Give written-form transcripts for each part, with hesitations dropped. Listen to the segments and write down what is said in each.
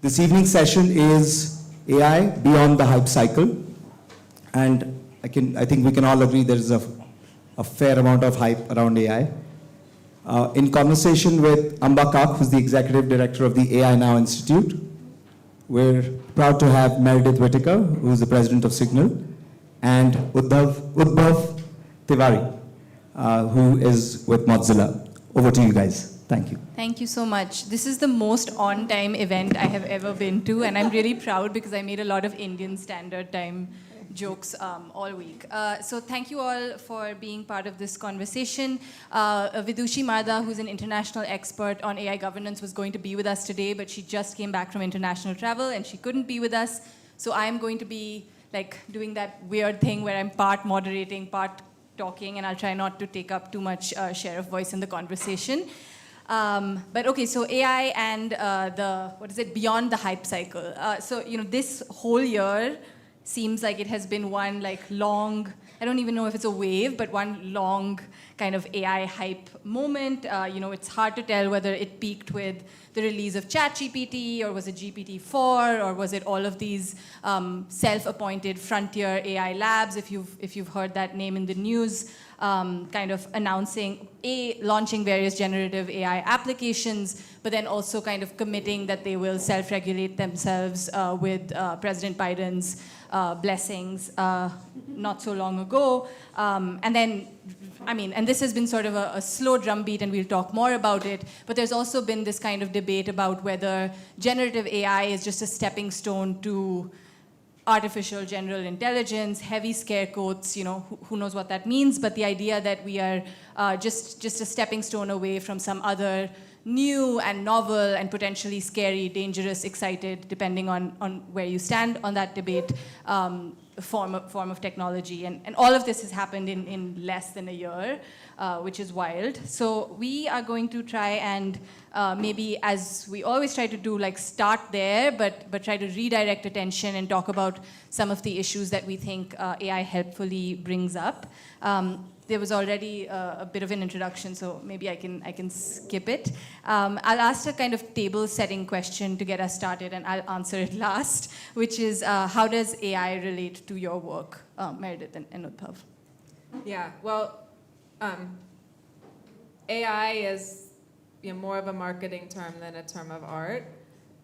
This evening's session is AI Beyond the Hype Cycle. And I think we can all agree there is a fair amount of hype around AI. In conversation with Amba Kak, who's the Executive Director of the AI Now Institute, we're proud to have Meredith Whittaker, who's the President of Signal, and Udbhav Tiwari, who is with Mozilla. Over to you guys. Thank you. Thank you so much. This is the most on-time event I have ever been to, and I'm really proud because I made a lot of Indian Standard Time jokes all week. So thank you all for being part of this conversation. Vidushi Marda, who's an international expert on AI governance, was going to be with us today, but she just came back from international travel and she couldn't be with us. So I'm going to be doing that weird thing where I'm part moderating, part talking, and I'll try not to take up too much share of voice in the conversation. But okay, so AI and beyond the hype cycle. So this whole year seems like it has been one long, I don't even know if it's a wave, but one long kind of AI hype moment. It's hard to tell whether it peaked with the release of ChatGPT, or was it GPT-4, or was it all of these self-appointed frontier AI labs, if you've heard that name in the news, kind of launching various generative AI applications, but then also kind of committing that they will self-regulate themselves with President Biden's blessings not so long ago. And this has been sort of a slow drumbeat, and we'll talk more about it, but there's also been this kind of debate about whether generative AI is just a stepping stone to artificial general intelligence, heavy scare quotes, who knows what that means, but the idea that we are just a stepping stone away from some other new and novel and potentially scary, dangerous, excited, depending on where you stand on that debate, form of technology. And all of this has happened in less than a year, which is wild. So we are going to try and maybe, as we always try to do, start there, but try to redirect attention and talk about some of the issues that we think AI helpfully brings up. There was already a bit of an introduction, so maybe I can skip it. I'll ask a kind of table-setting question to get us started, and I'll answer it last, which is, how does AI relate to your work, Meredith and Udbhav? Yeah, well, AI is more of a marketing term than a term of art.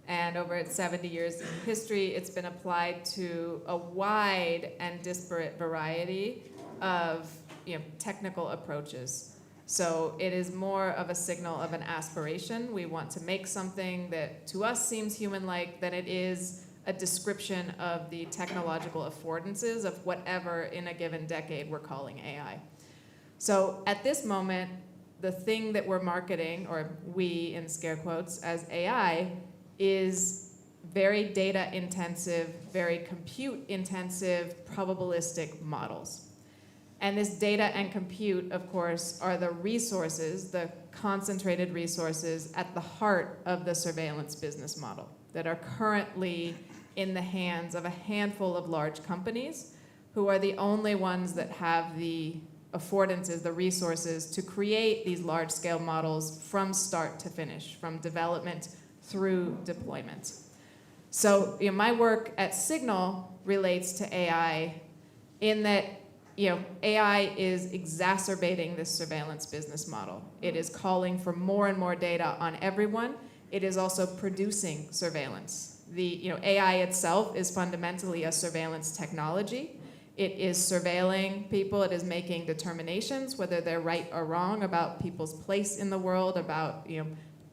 And over its 70 years in history, it's been applied to a wide and disparate variety of technical approaches. So it is more of a signal of an aspiration. We want to make something that to us seems human-like than it is a description of the technological affordances of whatever in a given decade we're calling AI. So at this moment, the thing that we're marketing, or we in scare quotes, as AI is very data intensive, very compute intensive, probabilistic models. And this data and compute, of course, are the resources, the concentrated resources at the heart of the surveillance business model that are currently in the hands of a handful of large companies who are the only ones that have the affordances, the resources to create these large-scale models from start to finish, from development through deployment. So my work at Signal relates to AI in that AI is exacerbating this surveillance business model. It is calling for more and more data on everyone. It is also producing surveillance. The AI itself is fundamentally a surveillance technology. It is surveilling people. It is making determinations, whether they're right or wrong, about people's place in the world, about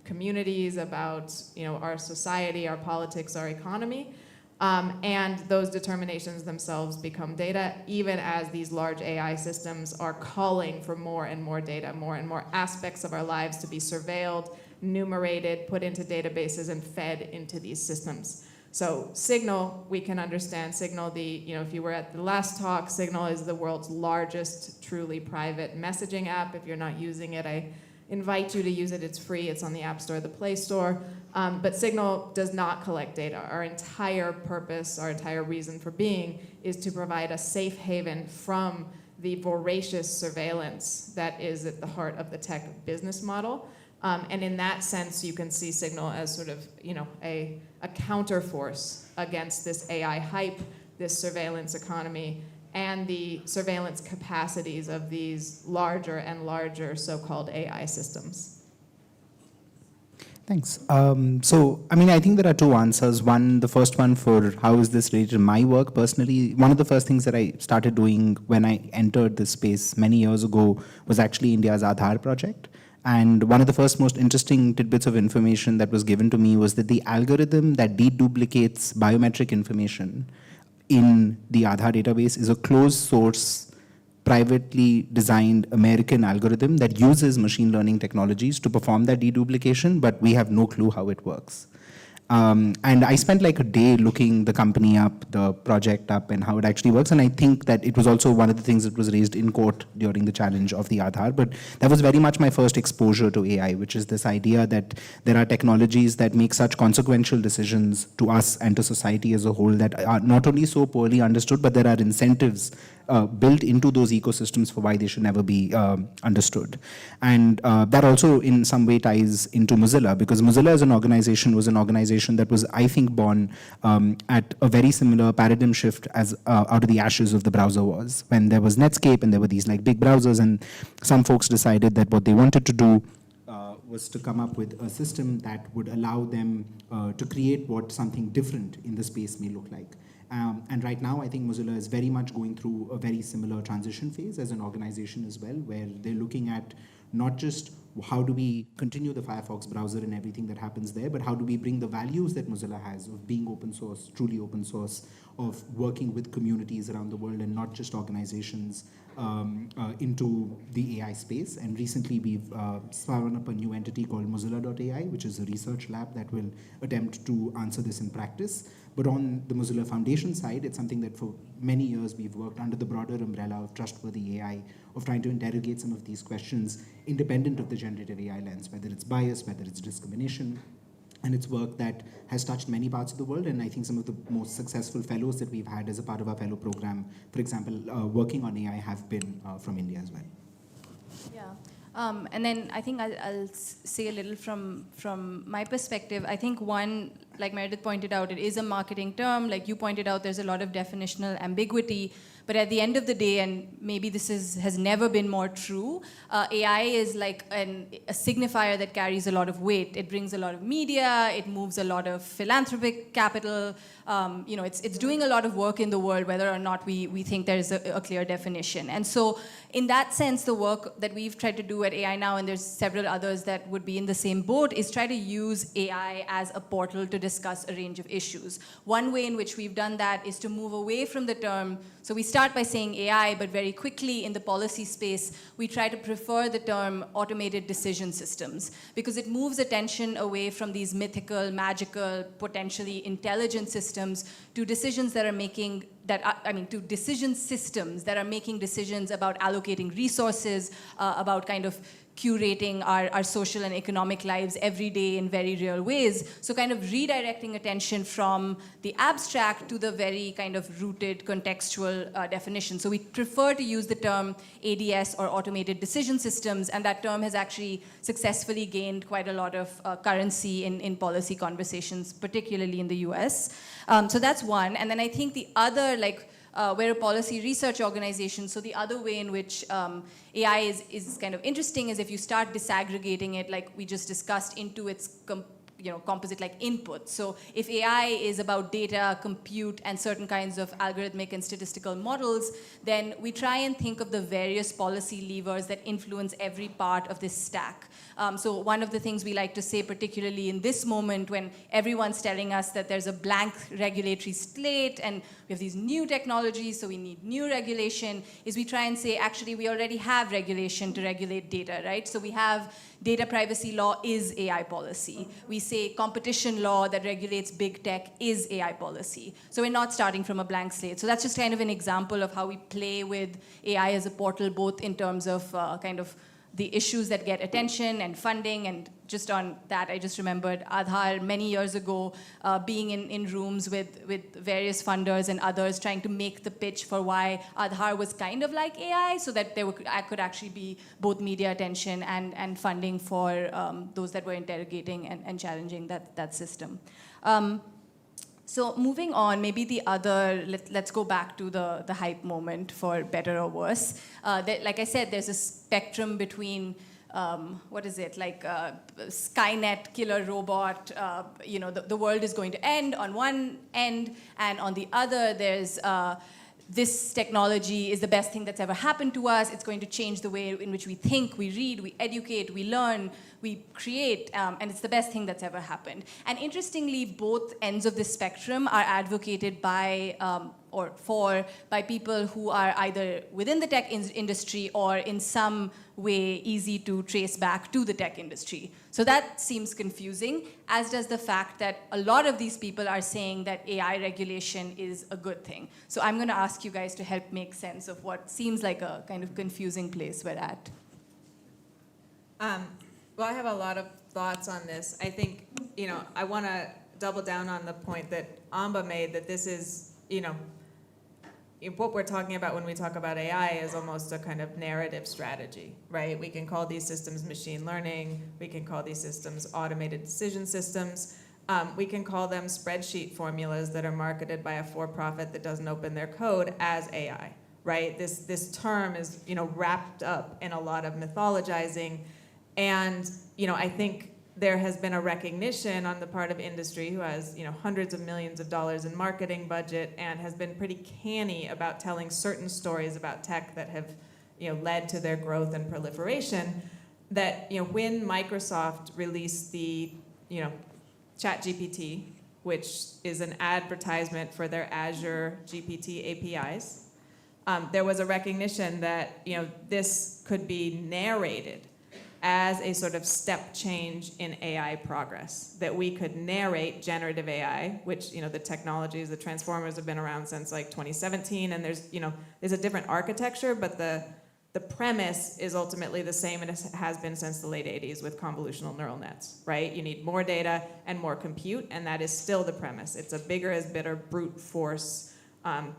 communities, about our society, our politics, our economy. And those determinations themselves become data, even as these large AI systems are calling for more and more data, more and more aspects of our lives to be surveilled, numerated, put into databases, and fed into these systems. So Signal, we can understand Signal, if you were at the last talk, Signal is the world's largest truly private messaging app. If you're not using it, I invite you to use it. It's free. It's on the App Store, the Play Store. But Signal does not collect data. Our entire purpose, our entire reason for being is to provide a safe haven from the voracious surveillance that is at the heart of the tech business model. And in that sense, you can see Signal as sort of, a counterforce against this AI hype, this surveillance economy, and the surveillance capacities of these larger and larger so-called AI systems. Thanks. I think there are two answers. One, the first one for how is this related to my work personally. One of the first things that I started doing when I entered this space many years ago was actually India's Aadhaar project. And one of the first most interesting tidbits of information that was given to me was that the algorithm that deduplicates biometric information in the Aadhaar database is a closed source, privately designed American algorithm that uses machine learning technologies to perform that deduplication, but we have no clue how it works. And I spent like a day looking the company up, the project up, and how it actually works. And I think that it was also one of the things that was raised in court during the challenge of the Aadhaar. But that was very much my first exposure to AI, which is this idea that there are technologies that make such consequential decisions to us and to society as a whole that are not only so poorly understood, but there are incentives built into those ecosystems for why they should never be understood. And that also in some way ties into Mozilla, because Mozilla as an organization was an organization that was, I think, born at a very similar paradigm shift as out of the ashes of the browser was, when there was Netscape and there were these like big browsers, and some folks decided that what they wanted to do was to come up with a system that would allow them to create what something different in the space may look like. And right now, I think Mozilla is very much going through a very similar transition phase as an organization as well, where they're looking at not just how do we continue the Firefox browser and everything that happens there, but how do we bring the values that Mozilla has of being open source, truly open source, of working with communities around the world and not just organizations into the AI space. And recently we've spun up a new entity called Mozilla.ai, which is a research lab that will attempt to answer this in practice. But on the Mozilla Foundation side, it's something that for many years we've worked under the broader umbrella of trustworthy AI, of trying to interrogate some of these questions independent of the generative AI lens, whether it's bias, whether it's discrimination. And it's work that has touched many parts of the world, and I think some of the most successful fellows that we've had as a part of our fellow program, for example, working on AI, have been from India as well. Yeah. And then I think I'll say a little from my perspective. I think one, like Meredith pointed out, it is a marketing term. Like you pointed out, there's a lot of definitional ambiguity. But at the end of the day, and maybe this has never been more true, AI is like a signifier that carries a lot of weight. It brings a lot of media, it moves a lot of philanthropic capital. It's doing a lot of work in the world, whether or not we think there's a clear definition. And so in that sense, the work that we've tried to do at AI Now, and there's several others that would be in the same boat, is try to use AI as a portal to discuss a range of issues. One way in which we've done that is to move away from the term. So we start by saying AI, but very quickly in the policy space, we try to prefer the term automated decision systems, because it moves attention away from these mythical, magical, potentially intelligent systems to decisions that are making to decision systems that are making decisions about allocating resources, about kind of curating our social and economic lives every day in very real ways. So kind of redirecting attention from the abstract to the very kind of rooted contextual definition. So we prefer to use the term ADS, or automated decision systems, and that term has actually successfully gained quite a lot of currency in policy conversations, particularly in the US. So that's one. And then I think the other, we're a policy research organization, so the other way in which AI is kind of interesting is if you start disaggregating it, like we just discussed, into its composite like input. So if AI is about data, compute, and certain kinds of algorithmic and statistical models, then we try and think of the various policy levers that influence every part of this stack. So one of the things we like to say, particularly in this moment when everyone's telling us that there's a blank regulatory slate and we have these new technologies, so we need new regulation, is we try and say, actually, we already have regulation to regulate data, right? So we have data privacy law is AI policy. We say competition law that regulates big tech is AI policy. So we're not starting from a blank slate. So that's just kind of an example of how we play with AI as a portal, both in terms of kind of the issues that get attention and funding. And just on that, I just remembered Aadhaar many years ago being in rooms with various funders and others trying to make the pitch for why Aadhaar was kind of like AI, so that I could actually be both media attention and funding for those that were interrogating and challenging that system. So moving on, maybe the other, let's go back to the hype moment, for better or worse. Like I said, there's a spectrum between, what is it, like Skynet, killer robot, the world is going to end on one end, and on the other there's this technology is the best thing that's ever happened to us. It's going to change the way in which we think, we read, we educate, we learn, we create, and it's the best thing that's ever happened. And interestingly, both ends of this spectrum are advocated by by people who are either within the tech industry or in some way easy to trace back to the tech industry. So that seems confusing, as does the fact that a lot of these people are saying that AI regulation is a good thing. So I'm going to ask you guys to help make sense of what seems like a kind of confusing place we're at. Well, I have a lot of thoughts on this. I think, I want to double down on the point that Amba made, that this is, what we're talking about when we talk about AI is almost a kind of narrative strategy, right? We can call these systems machine learning. We can call these systems automated decision systems. We can call them spreadsheet formulas that are marketed by a for-profit that doesn't open their code as AI, right? This term is, wrapped up in a lot of mythologizing. And, I think there has been a recognition on the part of industry, who has, hundreds of millions of dollars in marketing budget and has been pretty canny about telling certain stories about tech that have, led to their growth and proliferation, that, when Microsoft released the, chatGPT, which is an advertisement for their Azure GPT APIs, there was a recognition that, this could be narrated as a sort of step change in AI progress, that we could narrate generative AI, which, the technologies, the transformers have been around since like 2017, and there's a different architecture, but the premise is ultimately the same, and it has been since the late 80s with convolutional neural nets, right? You need more data and more compute, and that is still the premise. It's a bigger is better brute force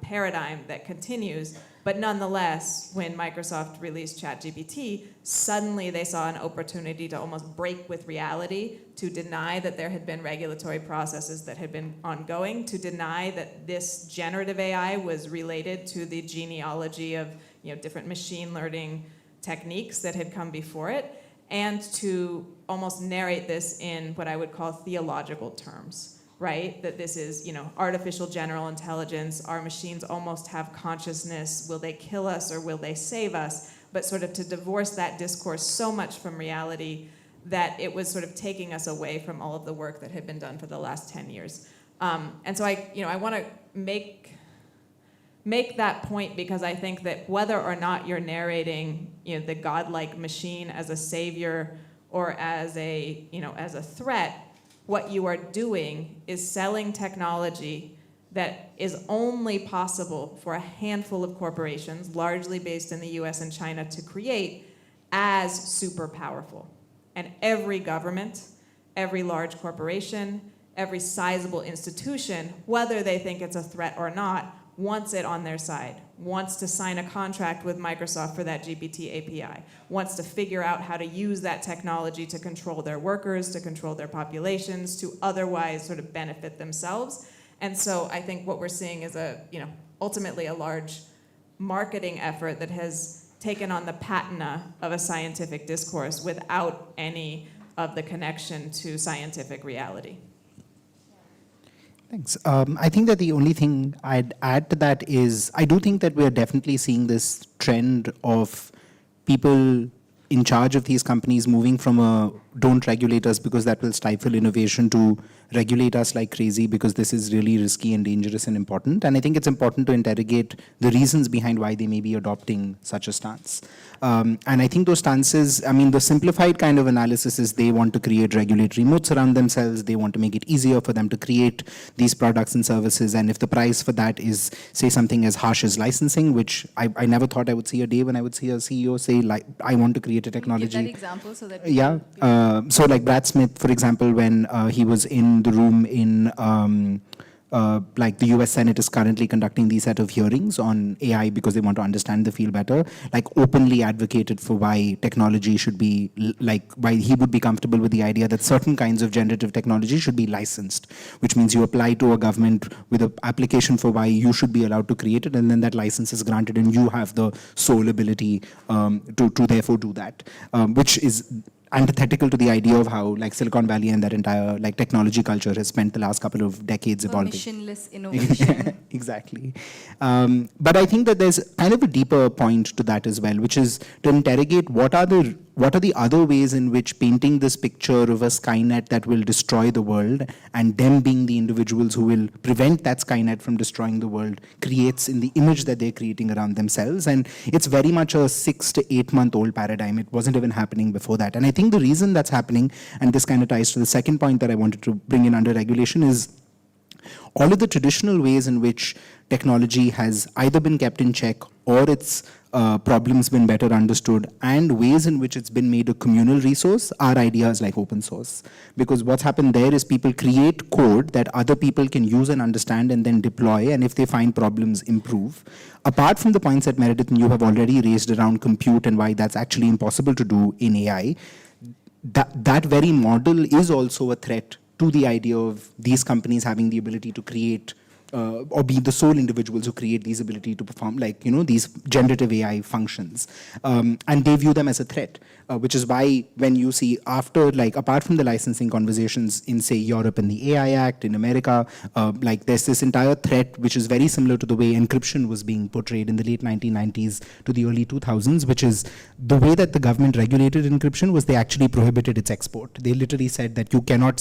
paradigm that continues. But nonetheless, when Microsoft released ChatGPT, suddenly they saw an opportunity to almost break with reality, to deny that there had been regulatory processes that had been ongoing, to deny that this generative AI was related to the genealogy of different machine learning techniques that had come before it, and to almost narrate this in what I would call theological terms. Right? That this is, artificial general intelligence. Our machines almost have consciousness. Will they kill us or will they save us? But sort of to divorce that discourse so much from reality that it was sort of taking us away from all of the work that had been done for the last 10 years. And so I want to make that point, because I think that whether or not you're narrating, the godlike machine as a savior or as a threat, what you are doing is selling technology that is only possible for a handful of corporations, largely based in the US and China, to create as super powerful. And every government, every large corporation, every sizable institution, whether they think it's a threat or not, wants it on their side, wants to sign a contract with Microsoft for that GPT API, wants to figure out how to use that technology to control their workers, to control their populations, to otherwise sort of benefit themselves. And so I think what we're seeing is ultimately a large marketing effort that has taken on the patina of a scientific discourse without any of the connection to scientific reality. Thanks. I think that the only thing I'd add to that is I do think that we're definitely seeing this trend of people in charge of these companies moving from a don't regulate us because that will stifle innovation to regulate us like crazy because this is really risky and dangerous and important. And I think it's important to interrogate the reasons behind why they may be adopting such a stance. And I think those stances, I mean, the simplified kind of analysis is they want to create regulatory moats around themselves. They want to make it easier for them to create these products and services. And if the price for that is, say, something as harsh as licensing, which I never thought I would see a day when I would see a CEO say, like, I want to create a technology. Give that example so that Yeah. So like Brad Smith, for example, when he was in the room in like the US Senate is currently conducting these set of hearings on AI because they want to understand the field better, like openly advocated for why technology should be, like why he would be comfortable with the idea that certain kinds of generative technology should be licensed, which means you apply to a government with an application for why you should be allowed to create it, and then that license is granted and you have the sole ability to therefore do that, which is antithetical to the idea of how like Silicon Valley and that entire like technology culture has spent the last couple of decades evolving. permissionless innovation. Exactly. But I think that there's kind of a deeper point to that as well, which is to interrogate what are the other ways in which painting this picture of a Skynet that will destroy the world and them being the individuals who will prevent that Skynet from destroying the world creates in the image that they're creating around themselves. And it's very much a 6 to 8 month old paradigm. It wasn't even happening before that. And I think the reason that's happening, and this kind of ties to the second point that I wanted to bring in under regulation, is all of the traditional ways in which technology has either been kept in check or its problems been better understood, and ways in which it's been made a communal resource are ideas like open source. Because what's happened there is people create code that other people can use and understand and then deploy, and if they find problems, improve. Apart from the points that Meredith and you have already raised around compute and why that's actually impossible to do in AI, that very model is also a threat to the idea of these companies having the ability to create or be the sole individuals who create these ability to perform, like, you know, these generative AI functions. And they view them as a threat, which is why when you see after, like, apart from the licensing conversations in, say, Europe and the AI Act, in America, like there's this entire threat which is very similar to the way encryption was being portrayed in the late 1990s to the early 2000s, which is the way that the government regulated encryption was they actually prohibited its export. They literally said that you cannot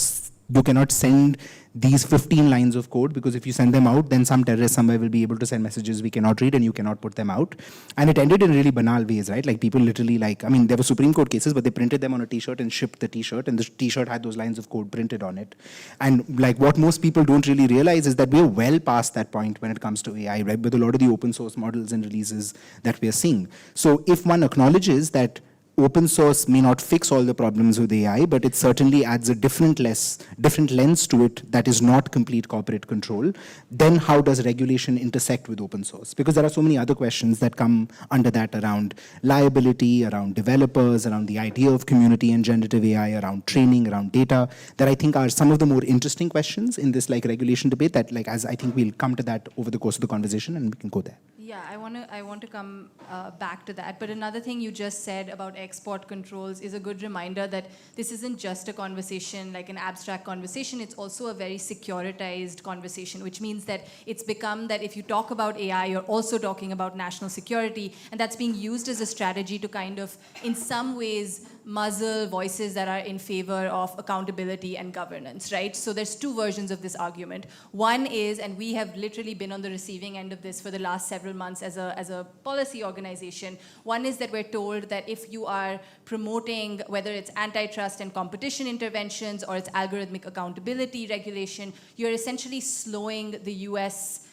send these 15 lines of code, because if you send them out, then some terrorist somewhere will be able to send messages we cannot read and you cannot put them out. And it ended in really banal ways, right? Like people literally, like, I mean, there were Supreme Court cases, but they printed them on a t-shirt and shipped the t-shirt, and the t-shirt had those lines of code printed on it. And like what most people don't really realize is that we're well past that point when it comes to AI, right? With a lot of the open source models and releases that we're seeing. So if one acknowledges that open source may not fix all the problems with AI, but it certainly adds a different lens to it that is not complete corporate control, then how does regulation intersect with open source? Because there are so many other questions that come under that around liability, around developers, around the idea of community and generative AI, around training, around data, that I think are some of the more interesting questions in this like regulation debate that, like, as I think we'll come to that over the course of the conversation and we can go there. Yeah, I want to come back to that. But another thing you just said about export controls is a good reminder that this isn't just a conversation, like an abstract conversation. It's also a very securitized conversation, which means that it's become that if you talk about AI, you're also talking about national security, and that's being used as a strategy to kind of, in some ways, muzzle voices that are in favor of accountability and governance, right? So there's two versions of this argument. One is, and we have literally been on the receiving end of this for the last several months as a policy organization. One is that we're told that if you are promoting, whether it's antitrust and competition interventions or it's algorithmic accountability regulation, you're essentially slowing the US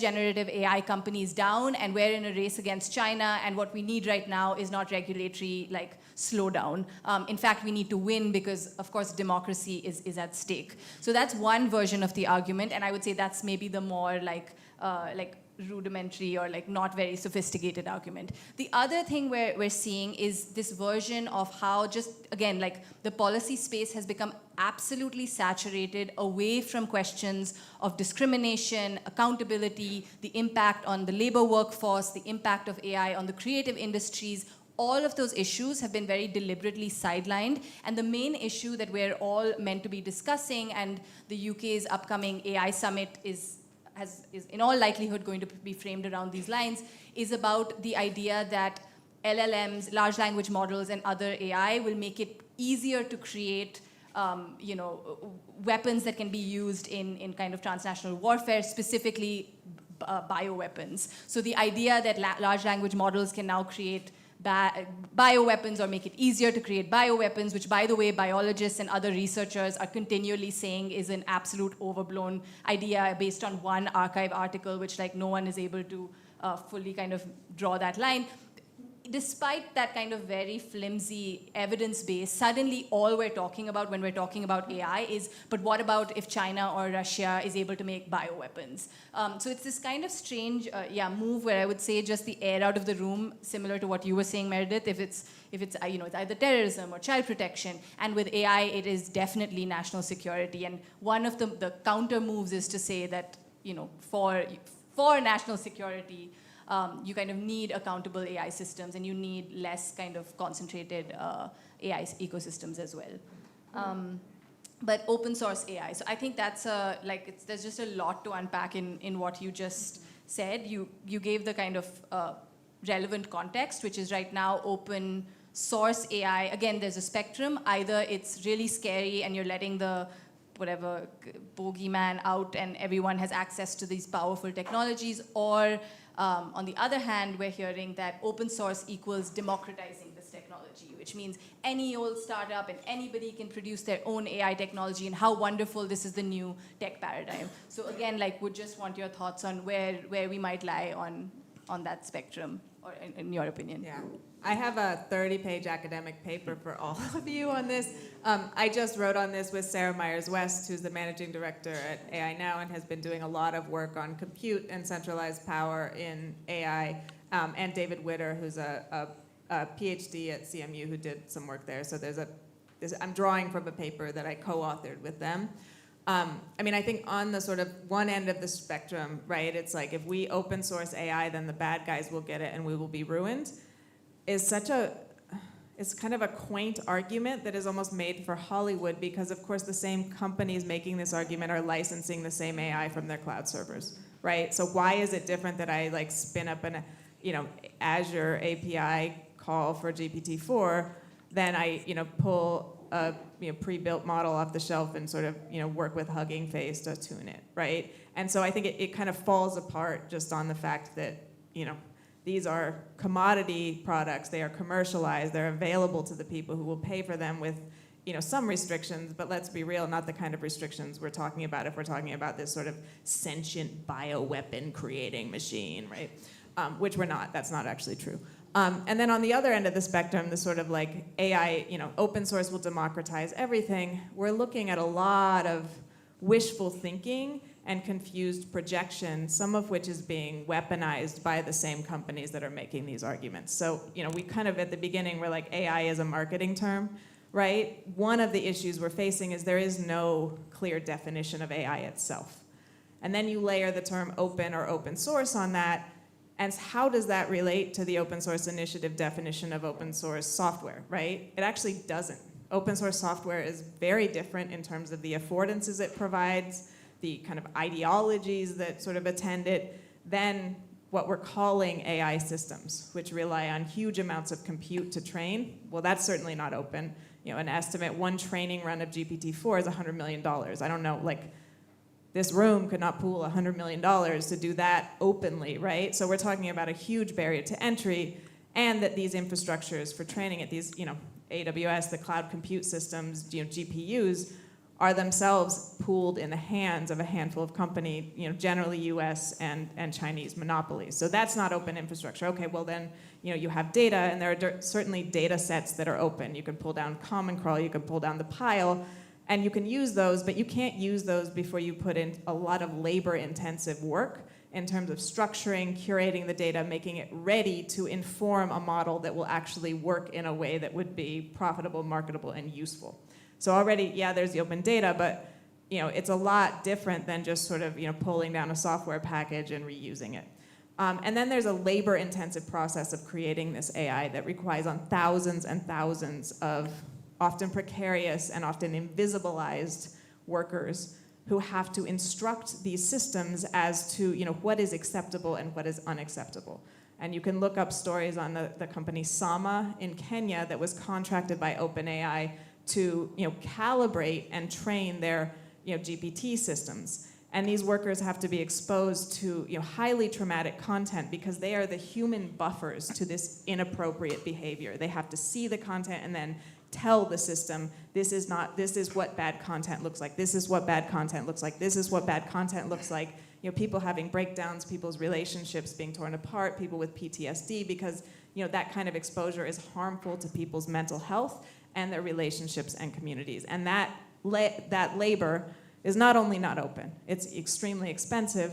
generative AI companies down, and we're in a race against China, and what we need right now is not regulatory like slowdown. In fact, we need to win because, of course, democracy is at stake. So that's one version of the argument, and I would say that's maybe the more like rudimentary or like not very sophisticated argument. The other thing we're seeing is this version of how just, again, like the policy space has become absolutely saturated away from questions of discrimination, accountability, the impact on the labor workforce, the impact of AI on the creative industries. All of those issues have been very deliberately sidelined, and the main issue that we're all meant to be discussing, and the UK's upcoming AI summit is in all likelihood going to be framed around these lines, is about the idea that LLMs, large language models, and other AI will make it easier to create weapons that can be used in kind of transnational warfare, specifically bioweapons. So the idea that large language models can now create bioweapons or make it easier to create bioweapons, which, by the way, biologists and other researchers are continually saying is an absolute overblown idea based on one archive article, which no one is able to fully kind of draw that line. Despite that kind of very flimsy evidence base, suddenly all we're talking about when we're talking about AI is, but what about if China or Russia is able to make bioweapons? So it's this kind of strange move where I would say just the air out of the room, similar to what you were saying, Meredith, if it's it's either terrorism or child protection. And with AI, it is definitely national security. And one of the counter moves is to say that, for national security, you kind of need accountable AI systems, and you need less kind of concentrated AI ecosystems as well. But open source AI. So I think that's there's just a lot to unpack in what you just said. You gave the kind of relevant context, which is right now open source AI. Again, there's a spectrum. Either it's really scary and you're letting the whatever bogeyman out and everyone has access to these powerful technologies, or on the other hand, we're hearing that open source equals democratizing this technology, which means any old startup and anybody can produce their own AI technology, and how wonderful this is the new tech paradigm. So again, would just want your thoughts on where we might lie on that spectrum, or in your opinion. Yeah. I have a 30-page academic paper for all of you on this. I just wrote on this with Sarah Myers-West, who's the managing director at AI Now and has been doing a lot of work on compute and centralized power in AI, and David Witter, who's a PhD at CMU who did some work there. So I'm drawing from a paper that I co-authored with them. I think on the sort of one end of the spectrum, right, it's if we open source AI, then the bad guys will get it and we will be ruined. It's kind of a quaint argument that is almost made for Hollywood, because of course the same companies making this argument are licensing the same AI from their cloud servers, right? So why is it different that I spin up an Azure API call for GPT-4 than I pull a pre-built model off the shelf and sort of work with Hugging Face to tune it, right? And so I think it kind of falls apart just on the fact that these are commodity products, they are commercialized, they're available to the people who will pay for them with some restrictions, but let's be real, not the kind of restrictions we're talking about if we're talking about this sort of sentient bioweapon creating machine, right? Which we're not, that's not actually true. And then on the other end of the spectrum, the sort of AI, open source will democratize everything. We're looking at a lot of wishful thinking and confused projection, some of which is being weaponized by the same companies that are making these arguments. So, we kind of at the beginning were AI is a marketing term, right? One of the issues we're facing is there is no clear definition of AI itself. And then you layer the term open or open source on that, and how does that relate to the open source initiative definition of open source software, right? It actually doesn't. Open source software is very different in terms of the affordances it provides, the kind of ideologies that sort of attend it, than what we're calling AI systems, which rely on huge amounts of compute to train. Well, that's certainly not open. An estimate, one training run of GPT-4 is $100 million. I don't know, this room could not pool $100 million to do that openly, right? So we're talking about a huge barrier to entry, and that these infrastructures for training it, these, AWS, the cloud compute systems, GPUs, are themselves pooled in the hands of a handful of companies, generally US and Chinese monopolies. So that's not open infrastructure. Okay, well then, you have data, and there are certainly data sets that are open. You can pull down Common Crawl, you can pull down the pile, and you can use those, but you can't use those before you put in a lot of labor-intensive work in terms of structuring, curating the data, making it ready to inform a model that will actually work in a way that would be profitable, marketable, and useful. So already, yeah, there's the open data, but it's a lot different than just sort of pulling down a software package and reusing it. And then there's a labor-intensive process of creating this AI that relies on thousands and thousands of often precarious and often invisibilized workers who have to instruct these systems as to what is acceptable and what is unacceptable. And you can look up stories on the company Sama in Kenya that was contracted by OpenAI to calibrate and train their GPT systems. And these workers have to be exposed to highly traumatic content because they are the human buffers to this inappropriate behavior. They have to see the content and then tell the system, this is what bad content looks like, this is what bad content looks like, this is what bad content looks like. People having breakdowns, people's relationships being torn apart, people with PTSD, because that kind of exposure is harmful to people's mental health and their relationships and communities. And that labor is not only not open, it's extremely expensive.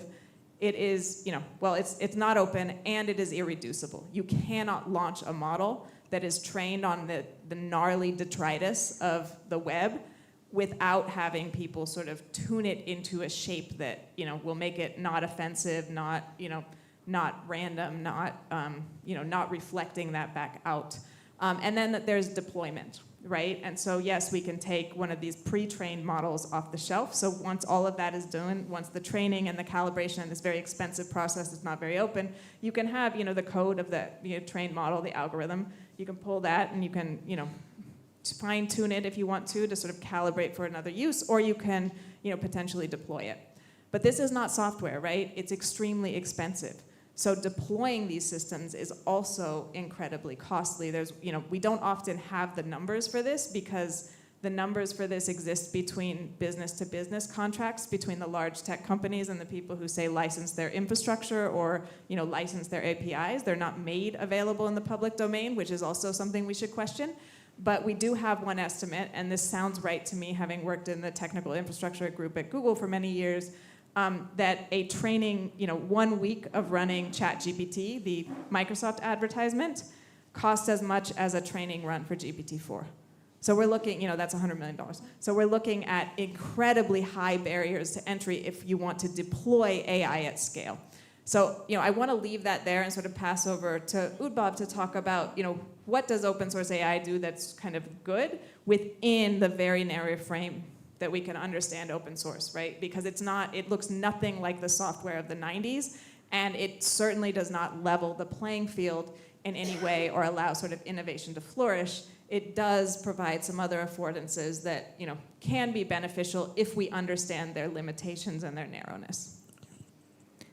It is, it's not open and it is irreducible. You cannot launch a model that is trained on the gnarly detritus of the web without having people sort of tune it into a shape that will make it not offensive, not random, not reflecting that back out. And then there's deployment, right? And so yes, we can take one of these pre-trained models off the shelf. So once all of that is done, once the training and the calibration and this very expensive process is not very open, you can have the code of the trained model, the algorithm. You can pull that and you can fine tune it if you want to sort of calibrate for another use, or you can potentially deploy it. But this is not software, right? It's extremely expensive. So deploying these systems is also incredibly costly. We don't often have the numbers for this because the numbers for this exist between business-to-business contracts between the large tech companies and the people who say license their infrastructure or license their APIs. They're not made available in the public domain, which is also something we should question. But we do have one estimate, and this sounds right to me, having worked in the technical infrastructure group at Google for many years, that a training, 1 week of running ChatGPT, the Microsoft advertisement, costs as much as a training run for GPT-4. So we're looking, that's $100 million. So we're looking at incredibly high barriers to entry if you want to deploy AI at scale. So, I want to leave that there and sort of pass over to Udbhav to talk about, what does open source AI do that's kind of good within the very narrow frame that we can understand open source, right? Because it looks nothing like the software of the 90s, and it certainly does not level the playing field in any way or allow sort of innovation to flourish. It does provide some other affordances that, can be beneficial if we understand their limitations and their narrowness.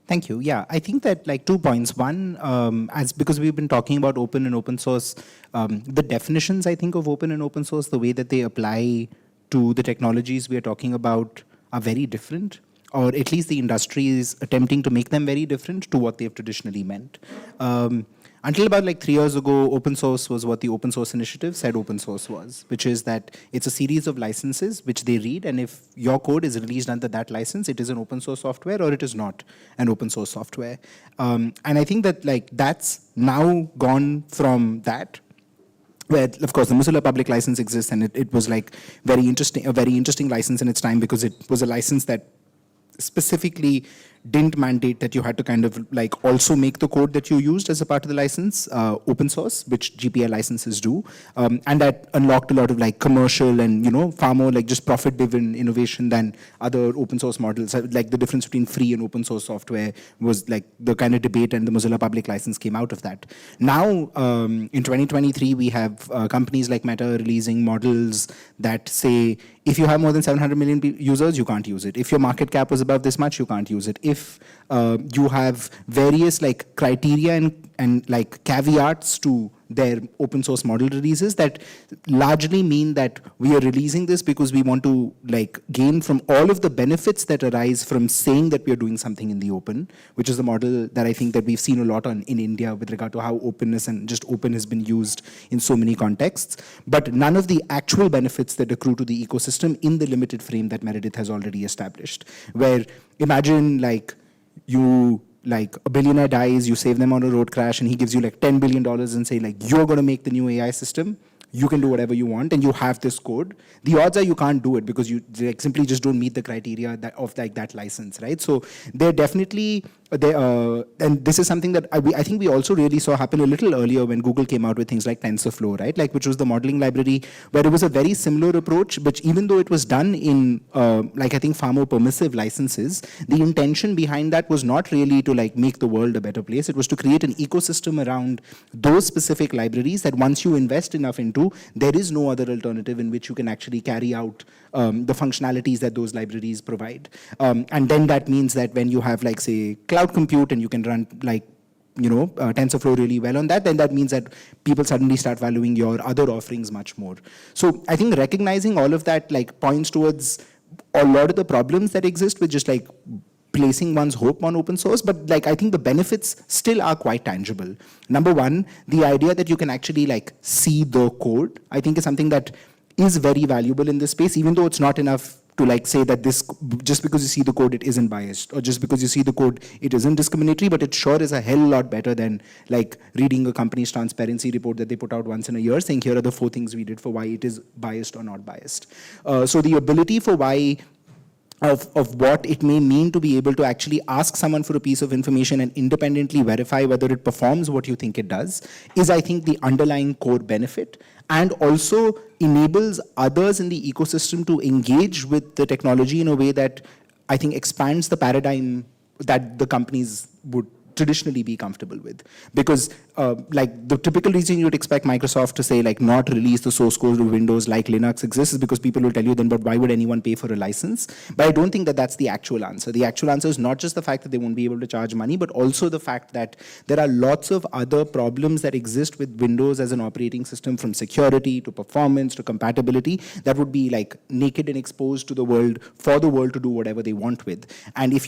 Thank you. Yeah, I think that 2 points. One, because we've been talking about open and open source, the definitions, I think, of open and open source, the way that they apply to the technologies we are talking about are very different, or at least the industry is attempting to make them very different to what they've traditionally meant. Until about 3 years ago, open source was what the Open Source Initiative said open source was, which is that it's a series of licenses which they read, and if your code is released under that license, it is an open source software or it is not an open source software. And I think that that's now gone from that, where of course the Mozilla public license exists, and it was a very interesting license in its time because it was a license that specifically didn't mandate that you had to kind of also make the code that you used as a part of the license open source, which GPL licenses do, and that unlocked a lot of commercial and far more just profit-driven innovation than other open source models. The difference between free and open source software was the kind of debate, and the Mozilla public license came out of that. Now in 2023 we have companies like Meta releasing models that say if you have more than 700 million users, you can't use it. If your market cap was above this much, you can't use it. If you have various criteria and caveats to their open source model releases that largely mean that we are releasing this because we want to gain from all of the benefits that arise from saying that we are doing something in the open, which is the model that I think that we've seen a lot in India with regard to how openness and just open has been used in so many contexts, but none of the actual benefits that accrue to the ecosystem in the limited frame that Meredith has already established. Where imagine a billionaire dies, you save them on a road crash, and he gives you $10 billion and say you're going to make the new AI system. You can do whatever you want, and you have this code. The odds are you can't do it because you simply just don't meet the criteria of that license, right? So they're definitely and this is something that I think we also really saw happen a little earlier when Google came out with things like TensorFlow, right? Which was the modeling library, where it was a very similar approach, but even though it was done in I think far more permissive licenses, the intention behind that was not really to make the world a better place. It was to create an ecosystem around those specific libraries that once you invest enough into, do, there is no other alternative in which you can actually carry out the functionalities that those libraries provide. And then that means that when you have, like, say, cloud compute, and you can run, like, TensorFlow really well on that, then that means that people suddenly start valuing your other offerings much more. So I think recognizing all of that, like, points towards a lot of the problems that exist with just, like, placing one's hope on open source, but, like, I think the benefits still are quite tangible. Number one, the idea that you can actually, like, see the code, I think is something that is very valuable in this space, even though it's not enough to, like, say that this, just because you see the code, it isn't biased, or just because you see the code, it isn't discriminatory, but it sure is a hell lot better than, like, reading a company's transparency report that they put out once in a year saying, here are the 4 things we did for why it is biased or not biased. So the ability for why of what it may mean to be able to actually ask someone for a piece of information and independently verify whether it performs what you think it does is, I think, the underlying core benefit, and also enables others in the ecosystem to engage with the technology in a way that I think expands the paradigm that the companies would traditionally be comfortable with. Because like, the typical reason you'd expect Microsoft to say, like, not release the source code of Windows like Linux exists is because people will tell you then, but why would anyone pay for a license? But I don't think that that's the actual answer. The actual answer is not just the fact that they won't be able to charge money, but also the fact that there are lots of other problems that exist with Windows as an operating system, from security to performance to compatibility, that would be, like, naked and exposed to the world for the world to do whatever they want with. And if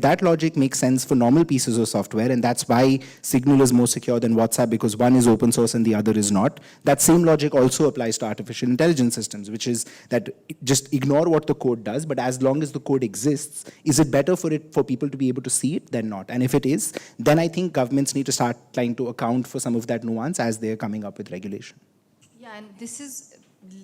that logic makes sense for normal pieces of software, and that's why Signal is more secure than WhatsApp, because one is open source and the other is not. That same logic also applies to artificial intelligence systems, which is that just ignore what the code does, but as long as the code exists, is it better for people to be able to see it than not? And if it is, then I think governments need to start trying to account for some of that nuance as they're coming up with regulation. Yeah, and this is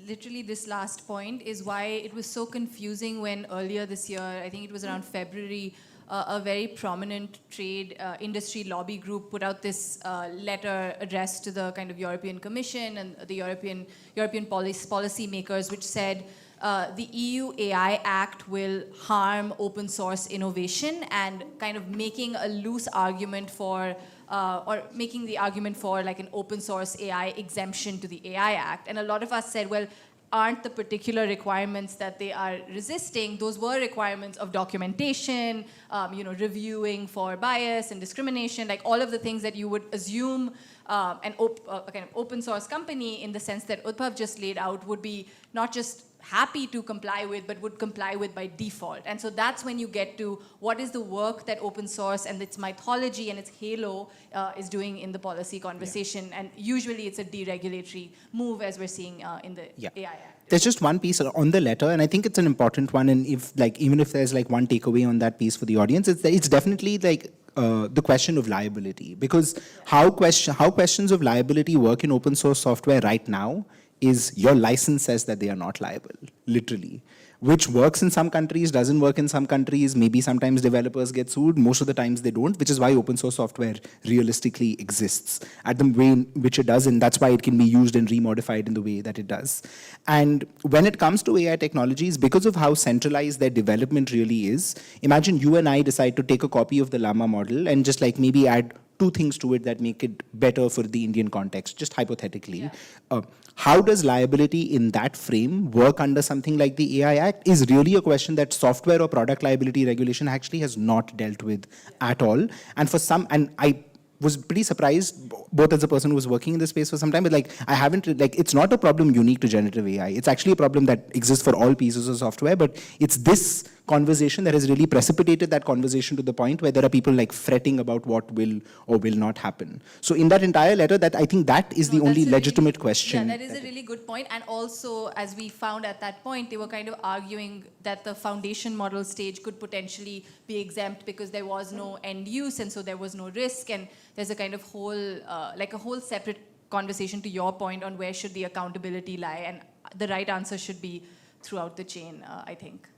literally, this last point is why it was so confusing when earlier this year, I think it was around February, a very prominent trade industry lobby group put out this letter addressed to the kind of European Commission and the European policy makers, which said the EU AI Act will harm open source innovation, and kind of making a loose argument for or making the argument for, like, an open source AI exemption to the AI Act. And a lot of us said, well, aren't the particular requirements that they are resisting, those were requirements of documentation, reviewing for bias and discrimination, like all of the things that you would assume a kind of open source company, in the sense that Udbhav just laid out, would be not just happy to comply with, but would comply with by default. And so that's when you get to what is the work that open source and its mythology and its halo is doing in the policy conversation. Yeah. And usually it's a deregulatory move, as we're seeing in the AI Act. There's just one piece on the letter, and I think it's an important one. And if, like, even if there's, like, one takeaway on that piece for the audience, it's definitely, like, the question of liability. Because how questions of liability work in open source software right now is your license says that they are not liable, literally. Which works in some countries, doesn't work in some countries. Maybe sometimes developers get sued. Most of the times they don't, which is why open source software realistically exists at the way in which it does, and that's why it can be used and remodified in the way that it does. And when it comes to AI technologies, because of how centralized their development really is, imagine you and I decide to take a copy of the Llama model and just, like, maybe add 2 things to it that make it better for the Indian context, just hypothetically. Yeah. How does liability in that frame work under something like the AI Act is really a question that software or product liability regulation actually has not dealt with at all. And for some, and I was pretty surprised, both as a person who was working in this space for some time, but, like, I haven't, like, it's not a problem unique to generative AI. It's actually a problem that exists for all pieces of software, but it's this conversation that has really precipitated that conversation to the point where there are people, like, fretting about what will or will not happen. So in that entire letter, that I think that is the only legitimate question. Yeah, that is a really good point. And also, as we found at that point, they were kind of arguing that the foundation model stage could potentially be exempt because there was no end use, and so there was no risk. And there's a kind of whole, like a whole separate conversation, to your point, on where should the accountability lie. And the right answer should be throughout the chain, I think.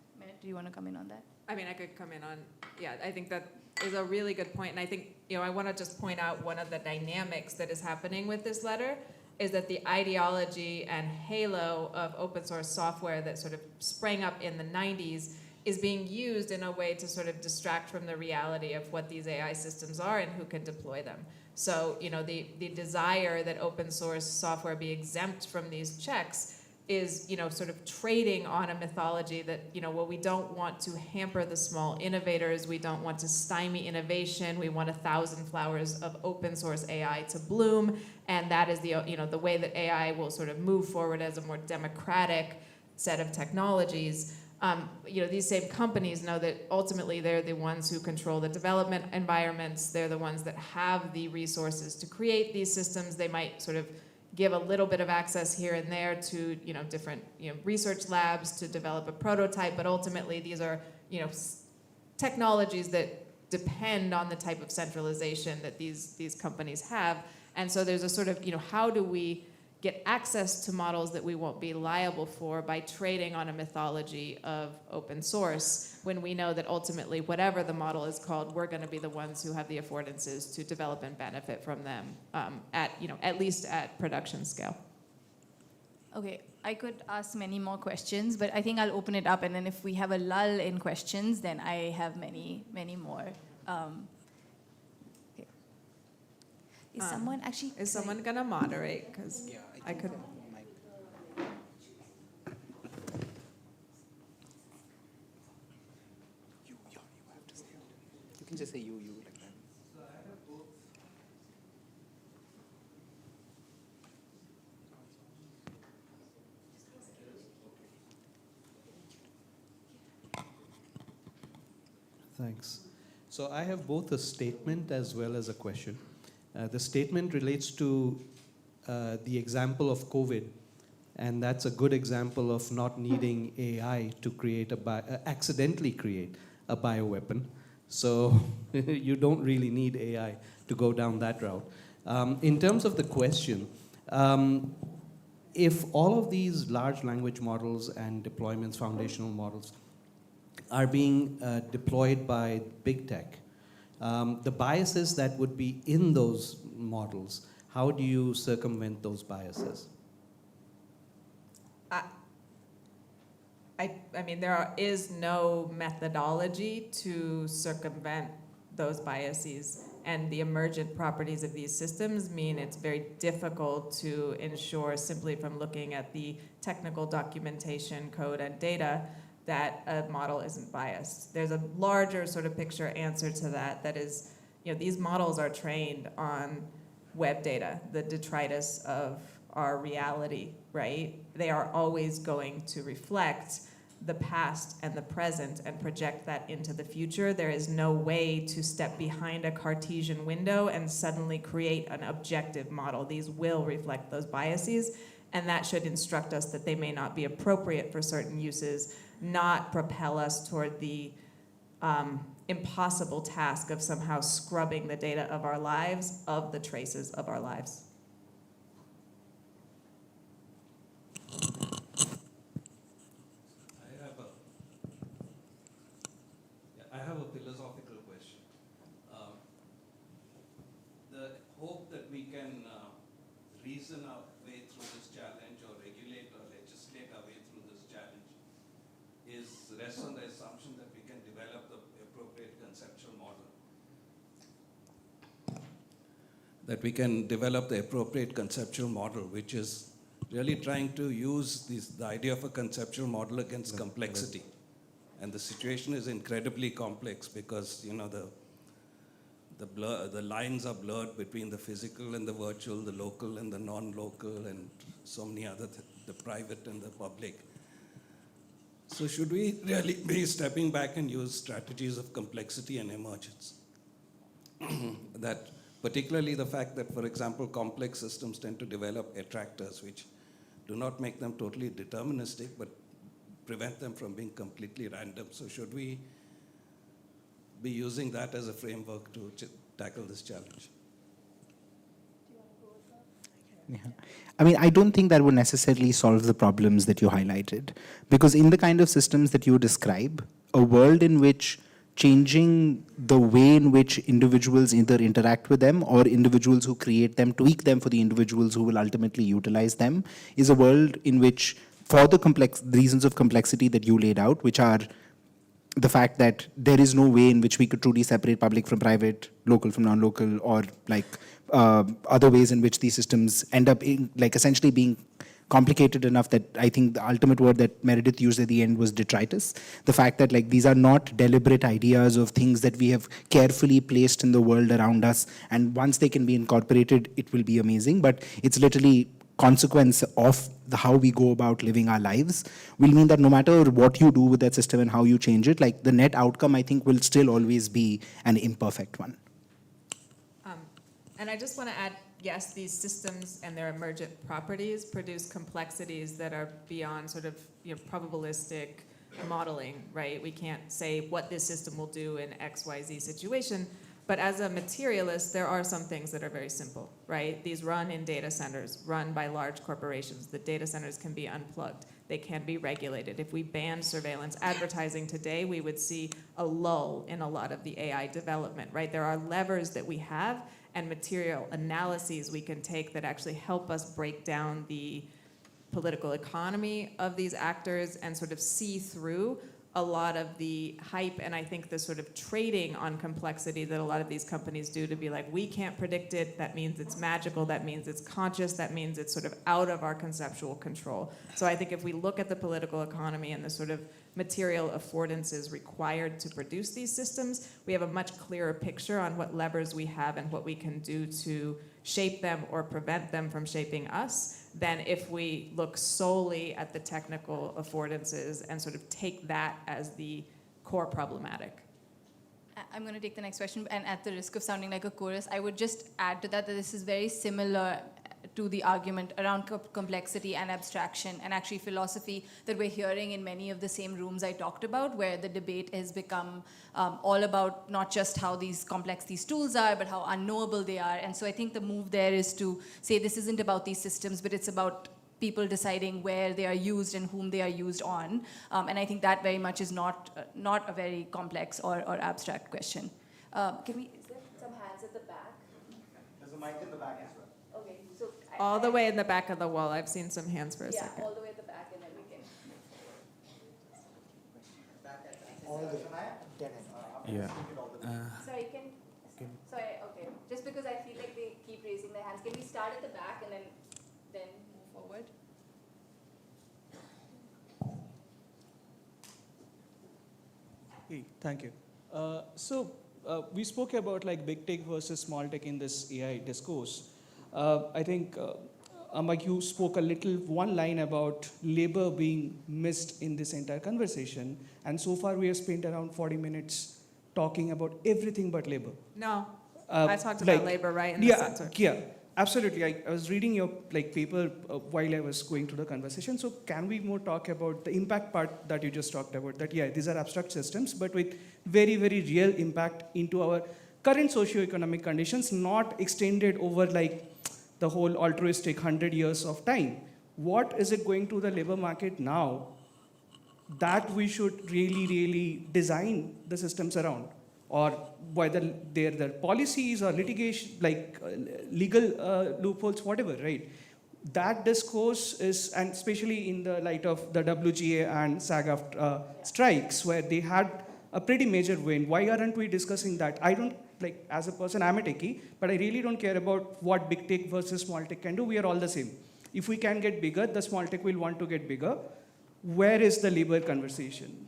Do you want to come in on that? I mean, I could come in on, yeah, I think that is a really good point. And I think, I want to just point out one of the dynamics that is happening with this letter is that the ideology and halo of open source software that sort of sprang up in the 90s is being used in a way to sort of distract from the reality of what these AI systems are and who can deploy them. So, the desire that open source software be exempt from these checks is, sort of trading on a mythology that, well, we don't want to hamper the small innovators, we don't want to stymie innovation, we want 1,000 flowers of open source AI to bloom, and that is the way that AI will sort of move forward as a more democratic set of technologies. These same companies know that ultimately they're the ones who control the development environments, they're the ones that have the resources to create these systems. They might sort of give a little bit of access here and there to different research labs to develop a prototype, but ultimately these are technologies that depend on the type of centralization that these companies have. And so there's a sort of how do we get access to models that we won't be liable for by trading on a mythology of open source, when we know that ultimately whatever the model is called, we're going to be the ones who have the affordances to develop and benefit from them at least at production scale. Okay, I could ask many more questions, but I think I'll open it up, and then if we have a lull in questions, then I have many, many more. Okay. Is someone actually... Is someone going to moderate? Because I could... You can just say you like that. Thanks. So I have both a statement as well as a question. The statement relates to the example of COVID, and that's a good example of not needing AI to create accidentally create a bioweapon. So you don't really need AI to go down that route. In terms of the question, if all of these large language models and deployments, foundational models, are being deployed by big tech, the biases that would be in those models, how do you circumvent those biases? I mean, there is no methodology to circumvent those biases, and the emergent properties of these systems mean it's very difficult to ensure, simply from looking at the technical documentation, code, and data, that a model isn't biased. There's a larger sort of picture answer to that is, these models are trained on web data, the detritus of our reality, right? They are always going to reflect the past and the present and project that into the future. There is no way to step behind a Cartesian window and suddenly create an objective model. These will reflect those biases, and that should instruct us that they may not be appropriate for certain uses, not propel us toward the impossible task of somehow scrubbing the data of our lives of the traces of our lives. I have a philosophical question. The hope that we can reason our way through this challenge, or regulate or legislate our way through this challenge, rests on the assumption that we can develop the appropriate conceptual model. That we can develop the appropriate conceptual model, which is really trying to use the idea of a conceptual model against complexity. And the situation is incredibly complex because, the lines are blurred between the physical and the virtual, the local and the non-local, and so many other, the private and the public. So should we really be stepping back and use strategies of complexity and emergence? That particularly the fact that, for example, complex systems tend to develop attractors which do not make them totally deterministic, but prevent them from being completely random. So should we be using that as a framework to tackle this challenge? Yeah. I mean, I don't think that would necessarily solve the problems that you highlighted, because in the kind of systems that you describe, a world in which changing the way in which individuals either interact with them or individuals who create them, tweak them for the individuals who will ultimately utilize them, is a world in which, for the reasons of complexity that you laid out, which are the fact that there is no way in which we could truly separate public from private, local from non-local, or like other ways in which these systems end up in, like essentially being complicated enough that I think the ultimate word that Meredith used at the end was detritus. The fact that like these are not deliberate ideas of things that we have carefully placed in the world around us, and once they can be incorporated, it will be amazing. But it's literally consequence of how we go about living our lives will mean that no matter what you do with that system and how you change it, like the net outcome, I think, will still always be an imperfect one. And I just want to add, yes, these systems and their emergent properties produce complexities that are beyond sort of probabilistic modeling, right? We can't say what this system will do in XYZ situation. But as a materialist, there are some things that are very simple, right? These run in data centers, run by large corporations. The data centers can be unplugged. They can be regulated. If we banned surveillance advertising today, we would see a lull in a lot of the AI development, right? There are levers that we have and material analyses we can take that actually help us break down the political economy of these actors and sort of see through a lot of the hype and I think the sort of trading on complexity that a lot of these companies do to be like, we can't predict it, that means it's magical, that means it's conscious, that means it's sort of out of our conceptual control. So I think if we look at the political economy and the sort of material affordances required to produce these systems, we have a much clearer picture on what levers we have and what we can do to shape them or prevent them from shaping us than if we look solely at the technical affordances and sort of take that as the core problematic. I'm going to take the next question, and at the risk of sounding like a chorus, I would just add to that this is very similar to the argument around complexity and abstraction and actually philosophy that we're hearing in many of the same rooms I talked about, where the debate has become all about not just how complex these tools are, but how unknowable they are. And so I think the move there is to say this isn't about these systems, but it's about people deciding where they are used and whom they are used on. And I think that very much is not a very complex or abstract question. Is there some hands at the back? There's a mic in the back as well. Okay, so All the way in the back of the wall. I've seen some hands for a yeah, second. all the way at the back, and then we can. Yeah. Sorry, sorry, okay. Just because I feel like they keep raising their hands, can we start at the back and then move forward? Hey, thank you. We spoke about like big tech versus small tech in this AI discourse. I think, Amba, you spoke one line about labor being missed in this entire conversation. And so far we have spent around 40 minutes talking about everything but labor. No, I talked about labor right in the center. Yeah, absolutely. I was reading your paper while I was going through the conversation. So can we more talk about the impact part that you just talked about? That these are abstract systems, but with very, very real impact into our current socio-economic conditions, not extended over the whole altruistic 100 years of time. What is it going to the labor market now that we should really, really design the systems around? Or whether they're the policies or litigation, legal loopholes, whatever, right? That discourse is, and especially in the light of the WGA and SAG-AFTRA strikes, where they had a pretty major win. Why aren't we discussing that? I don't, as a person, I'm a techie, but I really don't care about what big tech versus small tech can do. We are all the same. If we can get bigger, the small tech will want to get bigger. Where is the labor conversation?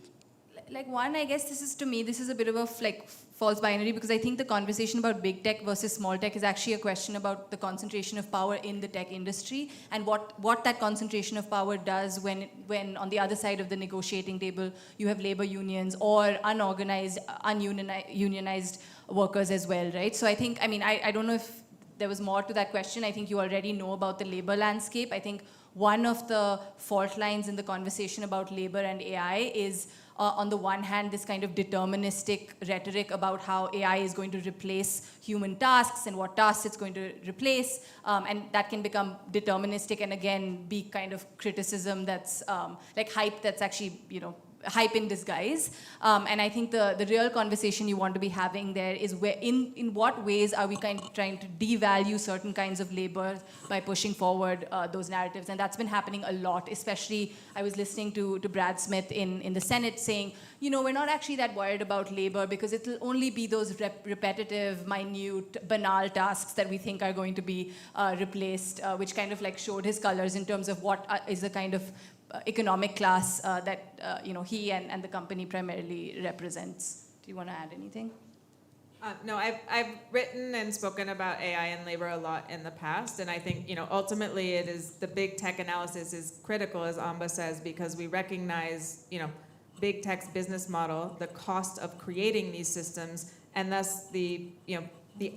I guess this is a bit of a false binary, because I think the conversation about big tech versus small tech is actually a question about the concentration of power in the tech industry and what that concentration of power does when on the other side of the negotiating table you have labor unions or unorganized, unionized workers as well, right? So I think, I don't know if there was more to that question. I think you already know about the labor landscape. I think one of the fault lines in the conversation about labor and AI is on the one hand, this kind of deterministic rhetoric about how AI is going to replace human tasks and what tasks it's going to replace. And that can become deterministic and again, be kind of criticism that's hype that's actually, hype in disguise. And I think the real conversation you want to be having there is in what ways are we trying to devalue certain kinds of labor by pushing forward those narratives. And that's been happening a lot, especially I was listening to Brad Smith in the Senate saying, we're not actually that worried about labor because it'll only be those repetitive, minute, banal tasks that we think are going to be replaced, which kind of like showed his colors in terms of what is the kind of economic class that he and the company primarily represents. Do you want to add anything? No, I've written and spoken about AI and labor a lot in the past, and I think ultimately it is the big tech analysis is critical, as Amba says, because we recognize big tech's business model, the cost of creating these systems, and thus the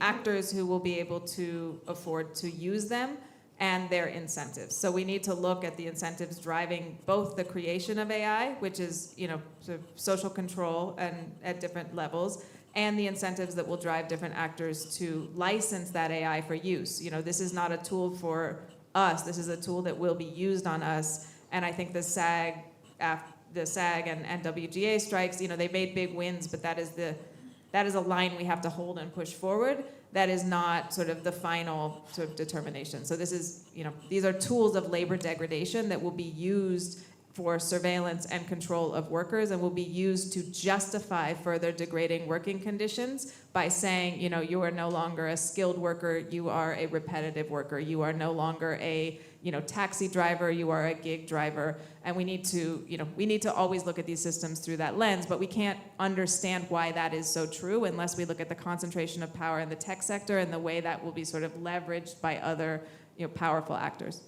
actors who will be able to afford to use them and their incentives. So we need to look at the incentives driving both the creation of AI, which is sort of social control and at different levels, and the incentives that will drive different actors to license that AI for use. This is not a tool for us. This is a tool that will be used on us. And I think the SAG and WGA strikes, they made big wins, but that is a line we have to hold and push forward. That is not sort of the final sort of determination. So this is, these are tools of labor degradation that will be used for surveillance and control of workers and will be used to justify further degrading working conditions by saying, you are no longer a skilled worker, you are a repetitive worker, you are no longer a taxi driver, you are a gig driver. And we need to always look at these systems through that lens, but we can't understand why that is so true unless we look at the concentration of power in the tech sector and the way that will be sort of leveraged by other powerful actors.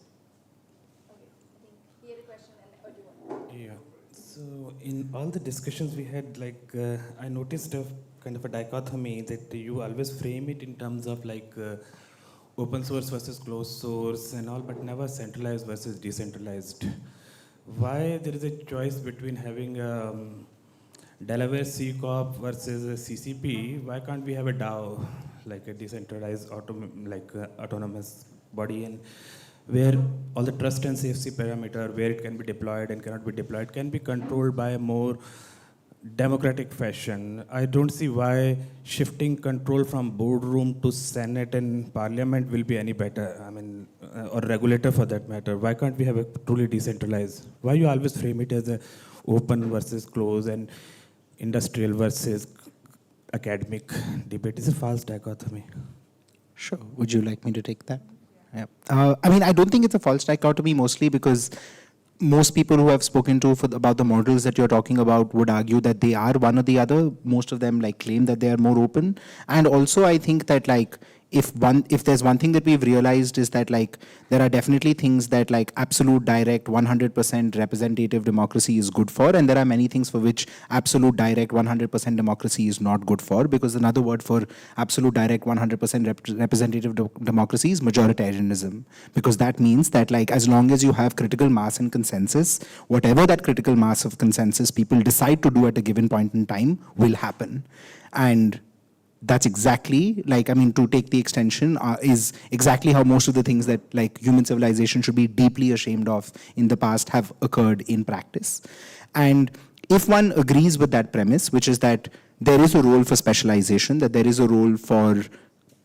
Yeah. So in all the discussions we had, I noticed a kind of a dichotomy that you always frame it in terms of open source versus closed source and all, but never centralized versus decentralized. Why there is a choice between having a Delaware C Corp versus a CCP? Why can't we have a DAO, like a decentralized autonomous body, and where all the trust and safety parameter, where it can be deployed and cannot be deployed, can be controlled by a more democratic fashion? I don't see why shifting control from boardroom to Senate and Parliament will be any better. Or regulator for that matter. Why can't we have a truly decentralized? Why you always frame it as a open versus closed and industrial versus academic debate? It's a false dichotomy. Sure. Would you like me to take that? Yeah. I don't think it's a false dichotomy, mostly because most people who I've spoken to about the models that you're talking about would argue that they are one or the other. Most of them claim that they are more open. And also I think that if there's one thing that we've realized is that there are definitely things that absolute direct 100% representative democracy is good for, and there are many things for which absolute direct 100% democracy is not good for, because another word for absolute direct 100% representative democracy is majoritarianism, because that means that as long as you have critical mass and consensus, whatever that critical mass of consensus people decide to do at a given point in time will happen. And that's exactly, to take the extension, is exactly how most of the things that human civilization should be deeply ashamed of in the past have occurred in practice. And if one agrees with that premise, which is that there is a role for specialization, that there is a role for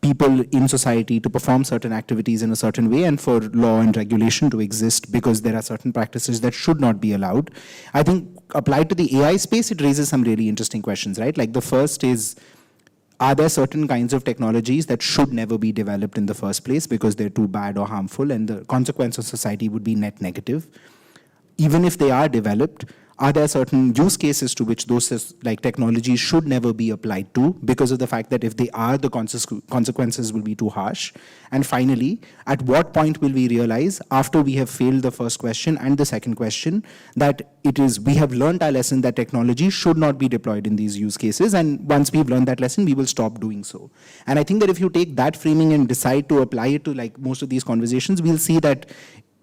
people in society to perform certain activities in a certain way and for law and regulation to exist because there are certain practices that should not be allowed, I think applied to the AI space, it raises some really interesting questions, right? The first is, are there certain kinds of technologies that should never be developed in the first place because they're too bad or harmful and the consequence of society would be net negative? Even if they are developed, are there certain use cases to which those technologies should never be applied to because of the fact that if they are, the consequences will be too harsh? And finally, at what point will we realize, after we have failed the first question and the second question, that we have learned our lesson that technology should not be deployed in these use cases, and once we've learned that lesson, we will stop doing so. And I think that if you take that framing and decide to apply it to most of these conversations, we'll see that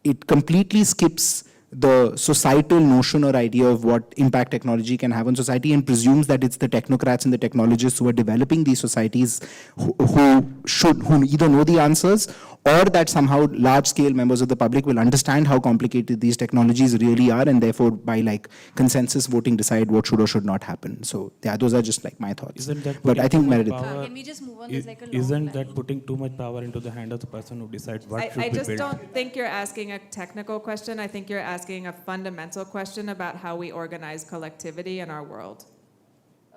it completely skips the societal notion or idea of what impact technology can have on society and presumes that it's the technocrats and the technologists who are developing these societies who either know the answers or that somehow large-scale members of the public will understand how complicated these technologies really are, and therefore, by like consensus voting, decide what should or should not happen. So yeah, those are just like my thoughts. Isn't that But putting I think too much Meredith. power? Can we just move on? There's like a long Isn't line. that putting too much power into the hand of the person who decides what should I be just built? don't think you're asking a technical question. I think you're asking a fundamental question about how we organize collectivity in our world.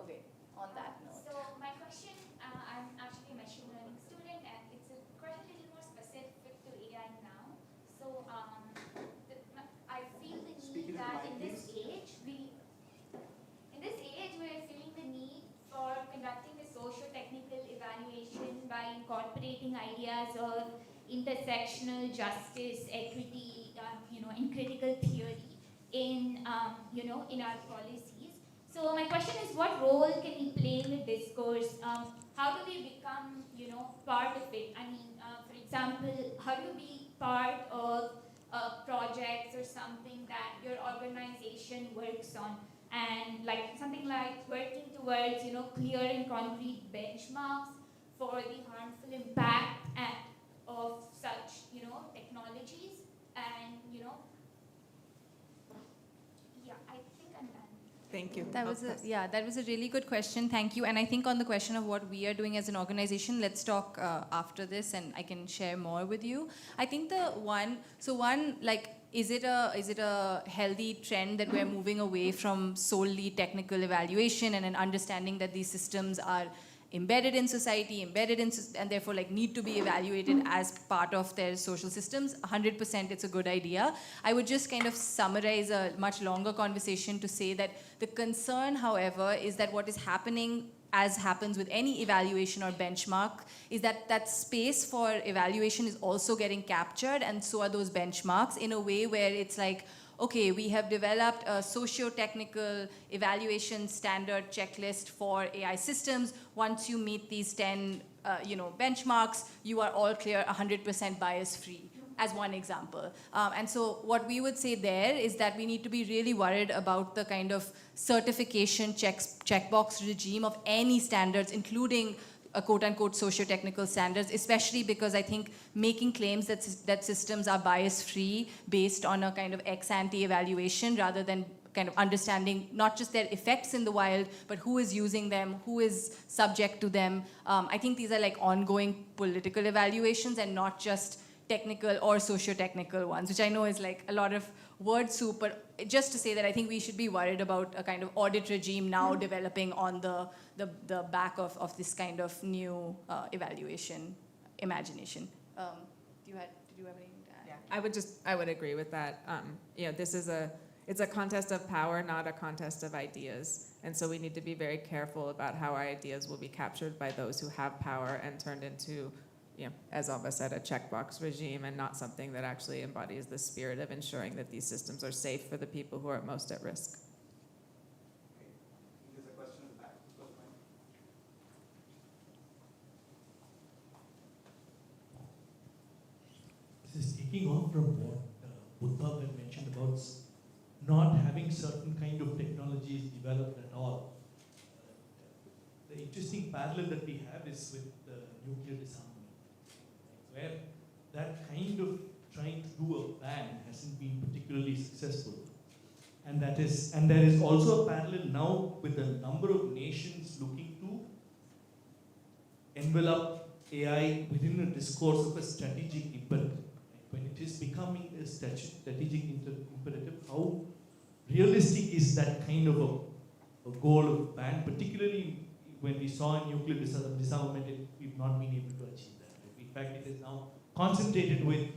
Okay, on that note. So my question, I'm actually a machine learning student, and it's a question a little more specific to AI now. So I feel the need that in this age we're feeling the need for conducting a socio-technical evaluation by incorporating ideas of intersectional justice, equity, and critical theory in in our policies. So my question is, what role can we play in the discourse? How do we become, part of it? I mean, for example, how do you be part of projects or something that your organization works on? And like something like working towards, clear and concrete benchmarks for the harmful impact of such, technologies. And, yeah, I think I'm done. Thank you. That was a really good question. Thank you. And I think on the question of what we are doing as an organization, let's talk after this, and I can share more with you. I think is it a healthy trend that we're moving away from solely technical evaluation and an understanding that these systems are embedded in society, and therefore need to be evaluated as part of their social systems? 100% it's a good idea. I would just kind of summarize a much longer conversation to say that the concern, however, is that what is happening, as happens with any evaluation or benchmark, is that space for evaluation is also getting captured, and so are those benchmarks, in a way where it's like, okay, we have developed a socio-technical evaluation standard checklist for AI systems. Once you meet these 10 benchmarks, you are all clear, 100% bias-free, as one example. And so what we would say there is that we need to be really worried about the kind of certification checkbox regime of any standards, including a quote-unquote socio-technical standards, especially because I think making claims that systems are bias-free based on a kind of ex-ante evaluation rather than kind of understanding not just their effects in the wild, but who is using them, who is subject to them. I think these are like ongoing political evaluations and not just technical or socio-technical ones, which I know is like a lot of word soup, but just to say that I think we should be worried about a kind of audit regime now developing on the back of this kind of new evaluation imagination. Did you have anything to add? Yeah, I would agree with that. It's a contest of power, not a contest of ideas. And so we need to be very careful about how our ideas will be captured by those who have power and turned into, as Amba said, a checkbox regime, and not something that actually embodies the spirit of ensuring that these systems are safe for the people who are most at risk. There's a question in the back. This is taking off from what Udbhav had mentioned about not having certain kind of technologies developed at all. The interesting parallel that we have is with nuclear disarmament, where that kind of trying to do a ban hasn't been particularly successful. And there is also a parallel now with the number of nations looking to envelop AI within a discourse of a strategic imperative. When it is becoming a strategic imperative, how realistic is that kind of a goal of ban, particularly when we saw in nuclear disarmament, we've not been able to achieve that. In fact, it is now concentrated with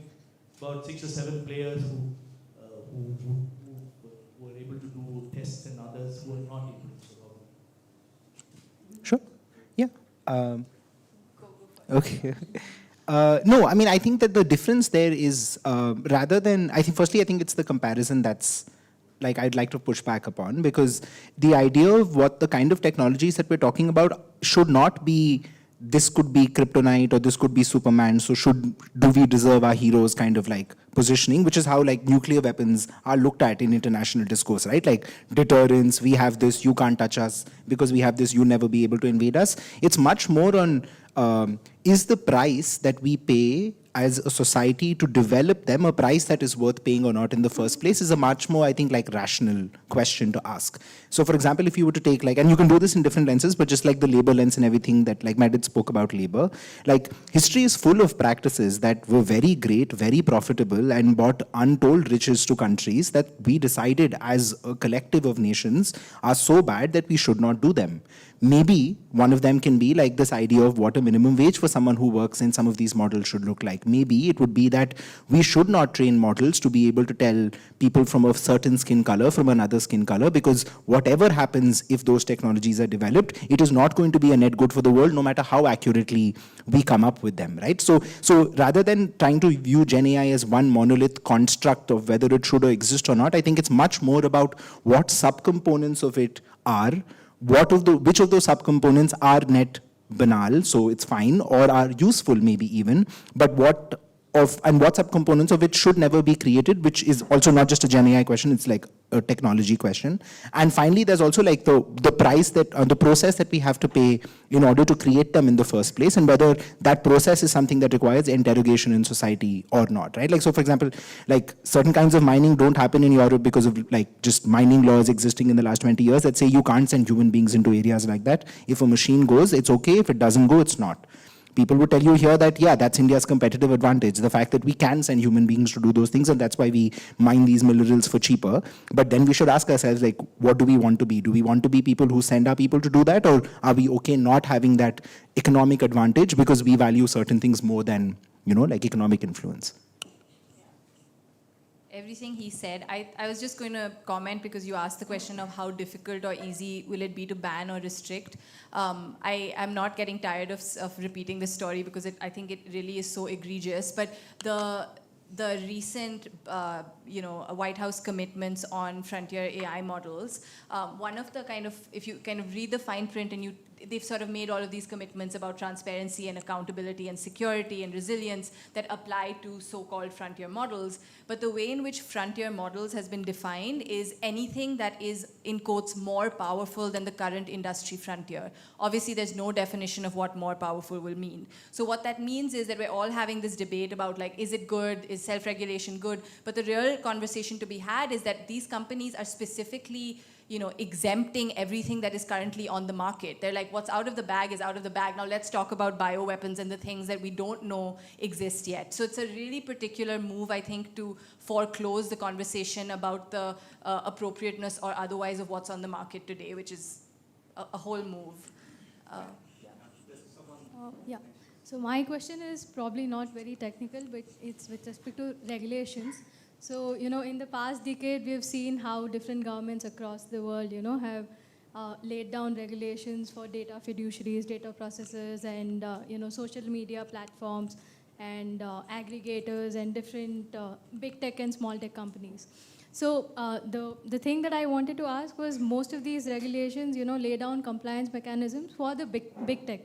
about 6 or 7 players who are able to do tests, and others who are not able to. Sure. Yeah. Okay. No, I mean, I think that the difference there is rather than, I think it's the comparison that's like I'd like to push back upon, because the idea of what the kind of technologies that we're talking about should not be this could be kryptonite or this could be Superman, so do we deserve our heroes kind of like positioning, which is how like nuclear weapons are looked at in international discourse, right? Like deterrence, we have this, you can't touch us, because we have this, you'll never be able to invade us. It's much more on is the price that we pay as a society to develop them, a price that is worth paying or not in the first place is a much more, I think, like rational question to ask. So for example, if you were to take like, and you can do this in different lenses, but just like the labor lens and everything that like Meredith spoke about labor, like history is full of practices that were very great, very profitable, and brought untold riches to countries that we decided as a collective of nations are so bad that we should not do them. Maybe one of them can be like this idea of what a minimum wage for someone who works in some of these models should look like. Maybe it would be that we should not train models to be able to tell people from a certain skin color from another skin color, because whatever happens if those technologies are developed, it is not going to be a net good for the world, no matter how accurately we come up with them, right? So rather than trying to view Gen AI as one monolith construct of whether it should exist or not, I think it's much more about what subcomponents of it are, which of those subcomponents are net banal, so it's fine, or are useful maybe even, but what subcomponents of it should never be created, which is also not just a Gen AI question, it's like a technology question. And finally, there's also like the price that, the process that we have to pay in order to create them in the first place, and whether that process is something that requires interrogation in society or not, right? Like, so for example, like certain kinds of mining don't happen in Europe because of like just mining laws existing in the last 20 years that say you can't send human beings into areas like that. If a machine goes, it's okay. If it doesn't go, it's not. People would tell you here that, yeah, that's India's competitive advantage, the fact that we can send human beings to do those things, and that's why we mine these minerals for cheaper. But then we should ask ourselves, like, what do we want to be? Do we want to be people who send our people to do that, or are we okay not having that economic advantage because we value certain things more than, like economic influence? Everything he said, I was just going to comment because you asked the question of how difficult or easy will it be to ban or restrict. I'm not getting tired of repeating this story because I think it really is so egregious. But the recent, White House commitments on frontier AI models, one of the kind of, if you kind of read the fine print and they've sort of made all of these commitments about transparency and accountability and security and resilience that apply to so-called frontier models. But the way in which frontier models has been defined is anything that is, in quotes, more powerful than the current industry frontier. Obviously, there's no definition of what more powerful will mean. So what that means is that we're all having this debate about, like, is it good? Is self-regulation good? But the real conversation to be had is that these companies are specifically exempting everything that is currently on the market. They're like, what's out of the bag is out of the bag. Now let's talk about bioweapons and the things that we don't know exist yet. So it's a really particular move, I think, to foreclose the conversation about the appropriateness or otherwise of what's on the market today, which is a whole move. Yeah. So my question is probably not very technical, but it's with respect to regulations. So, in the past decade, we've seen how different governments across the world, have laid down regulations for data fiduciaries, data processors, and, social media platforms, and aggregators, and different big tech and small tech companies. So the thing that I wanted to ask was, most of these regulations, lay down compliance mechanisms for the big tech.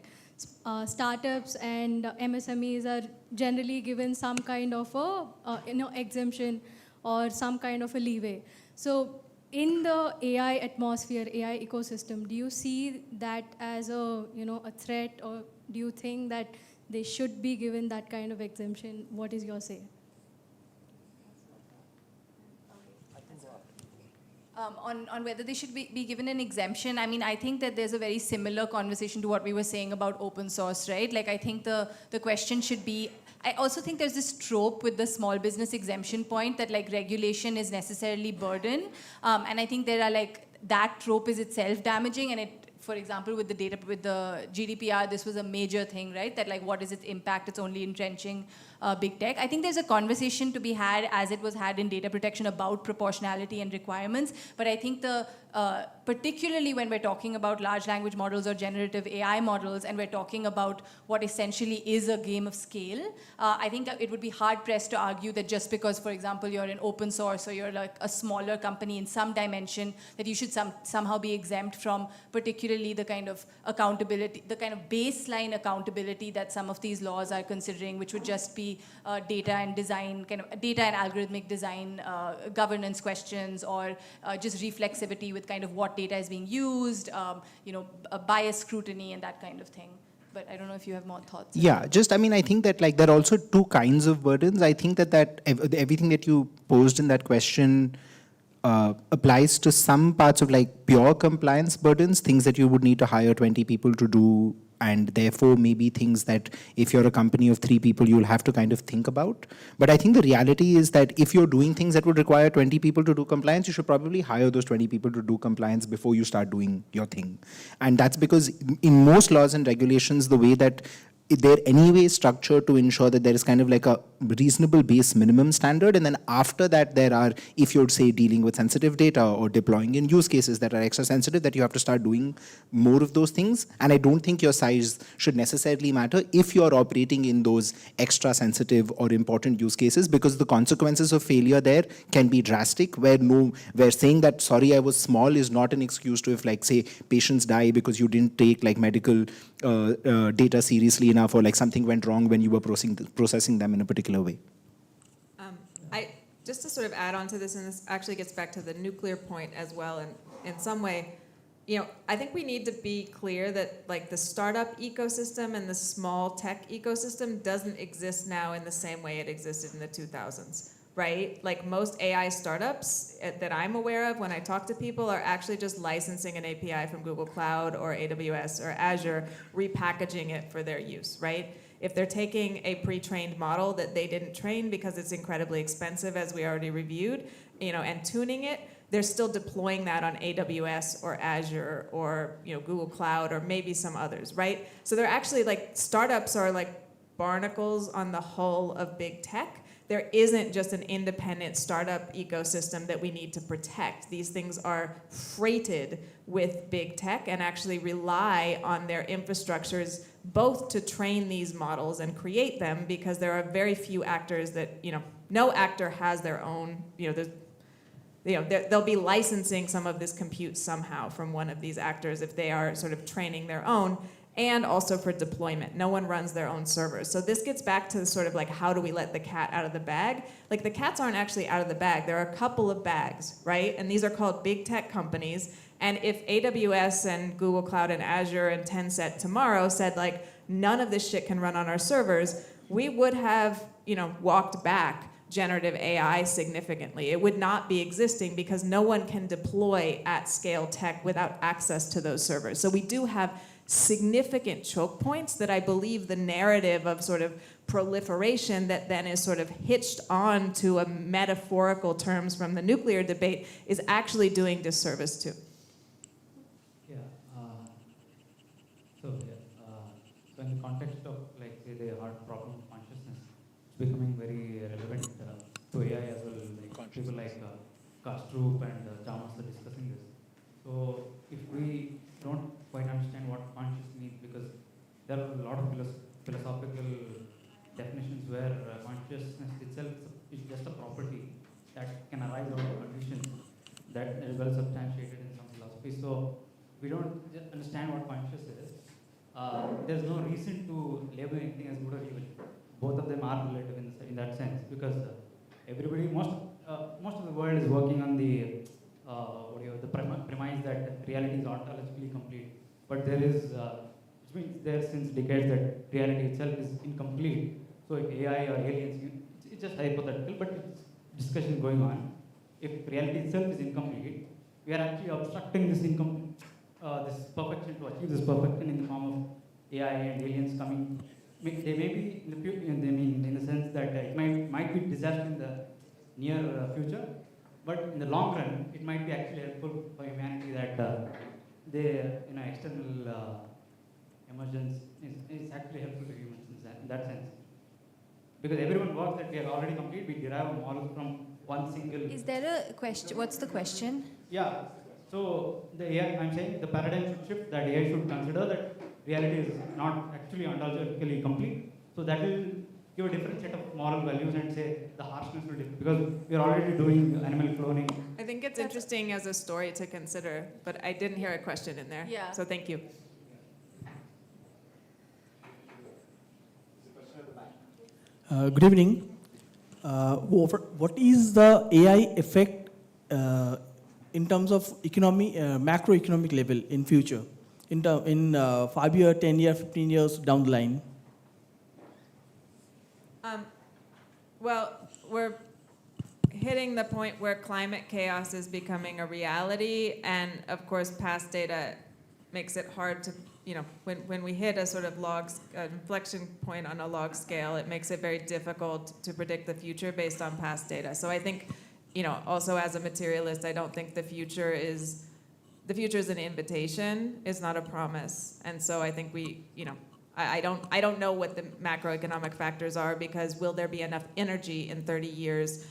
Startups and MSMEs are generally given some kind of a exemption or some kind of a leeway. So in the AI atmosphere, AI ecosystem, do you see that as a threat, or do you think that they should be given that kind of exemption? What is your say? On whether they should be given an exemption, I mean, I think that there's a very similar conversation to what we were saying about open source, right? Like, I think the question should be, I also think there's this trope with the small business exemption point that, like, regulation is necessarily burden. And I think there are, like, that trope is itself damaging, and it, for example, with the GDPR, this was a major thing, right? That, like, what is its impact? It's only entrenching big tech. I think there's a conversation to be had, as it was had in data protection, about proportionality and requirements. But I think particularly when we're talking about large language models or generative AI models, and we're talking about what essentially is a game of scale, I think that it would be hard pressed to argue that just because, for example, you're in open source or you're like a smaller company in some dimension, that you should somehow be exempt from particularly the kind of accountability, the kind of baseline accountability that some of these laws are considering, which would just be data and design, kind of data and algorithmic design governance questions, or just reflexivity with kind of what data is being used, bias scrutiny and that kind of thing. but I don't know if you have more thoughts. Yeah, just, I mean, I think that like there are also two kinds of burdens. I think that everything that you posed in that question applies to some parts of like pure compliance burdens, things that you would need to hire 20 people to do, and therefore maybe things that if you're a company of 3 people, you'll have to kind of think about. But I think the reality is that if you're doing things that would require 20 people to do compliance, you should probably hire those 20 people to do compliance before you start doing your thing. And that's because in most laws and regulations, the way that they're anyway structured to ensure that there is kind of like a reasonable base minimum standard, and then after that there are, if you're say dealing with sensitive data or deploying in use cases that are extra sensitive, that you have to start doing more of those things. And I don't think your size should necessarily matter if you're operating in those extra sensitive or important use cases, because the consequences of failure there can be drastic, where saying that sorry I was small is not an excuse to, if like say patients die because you didn't take like medical data seriously enough, or like something went wrong when you were processing them in a particular way. Just to sort of add on to this, and this actually gets back to the nuclear point as well, and in some way, I think we need to be clear that like the startup ecosystem and the small tech ecosystem doesn't exist now in the same way it existed in the 2000s, right? Like most AI startups that I'm aware of when I talk to people are actually just licensing an API from Google Cloud or AWS or Azure, repackaging it for their use, right? If they're taking a pre-trained model that they didn't train because it's incredibly expensive, as we already reviewed, and tuning it, they're still deploying that on AWS or Azure or Google Cloud or maybe some others, right? So they're actually like, startups are like barnacles on the hull of big tech. There isn't just an independent startup ecosystem that we need to protect. These things are freighted with big tech and actually rely on their infrastructures both to train these models and create them, because there are very few actors that, no actor has their own, they'll be licensing some of this compute somehow from one of these actors if they are sort of training their own, and also for deployment. No one runs their own servers. So this gets back to the sort of like, how do we let the cat out of the bag? Like the cats aren't actually out of the bag. There are a couple of bags, right? And these are called big tech companies. And if AWS and Google Cloud and Azure and Tencent tomorrow said like, none of this shit can run on our servers, we would have, walked back generative AI significantly. It would not be existing because no one can deploy at scale tech without access to those servers. So we do have significant choke points that I believe the narrative of sort of proliferation that then is sort of hitched on to a metaphorical terms from the nuclear debate is actually doing disservice to. So in the context of like say the hard problem of consciousness, it's becoming very relevant to AI as well. Like people like Kastrup and Chalmers are discussing this. So if we don't quite understand what conscious means, because there are a lot of philosophical definitions where consciousness itself is just a property that can arise out of conditions that is well substantiated in some philosophy. So we don't understand what conscious is. There's no reason to label anything as good or evil. Both of them are relative in that sense, because most of the world is working on the premise that reality is ontologically complete. But there is, it's been there since decades that reality itself is incomplete. So if AI or aliens, it's just hypothetical, but it's discussion going on. If reality itself is incomplete, we are actually obstructing this this perfection, to achieve this perfection in the form of AI and aliens coming. They may be in the future, in the sense that it might be disaster in the near future, but in the long run, it might be actually helpful for humanity that the external emergence is actually helpful to humans in that sense. Because everyone works that we are already complete, we derive a model from one single. Is there a question? What's the question? Yeah. So the AI, I'm saying the paradigm should shift, that AI should consider that reality is not actually ontologically complete. So that will give a different set of moral values and say the harshness will differ, because we're already doing animal cloning. I think it's interesting as a story to consider, but I didn't hear a question in there. Yeah. So thank you. Good evening. What is the AI effect in terms of economy, macroeconomic level in future? in 5 year, 10 year, 15 years down the line? Well, we're hitting the point where climate chaos is becoming a reality, and of course past data makes it hard to, when we hit a sort of inflection point on a log scale, it makes it very difficult to predict the future based on past data. So I think, also as a materialist, I don't think the future is an invitation, it's not a promise. And so I think I don't know what the macroeconomic factors are, because will there be enough energy in 30 years,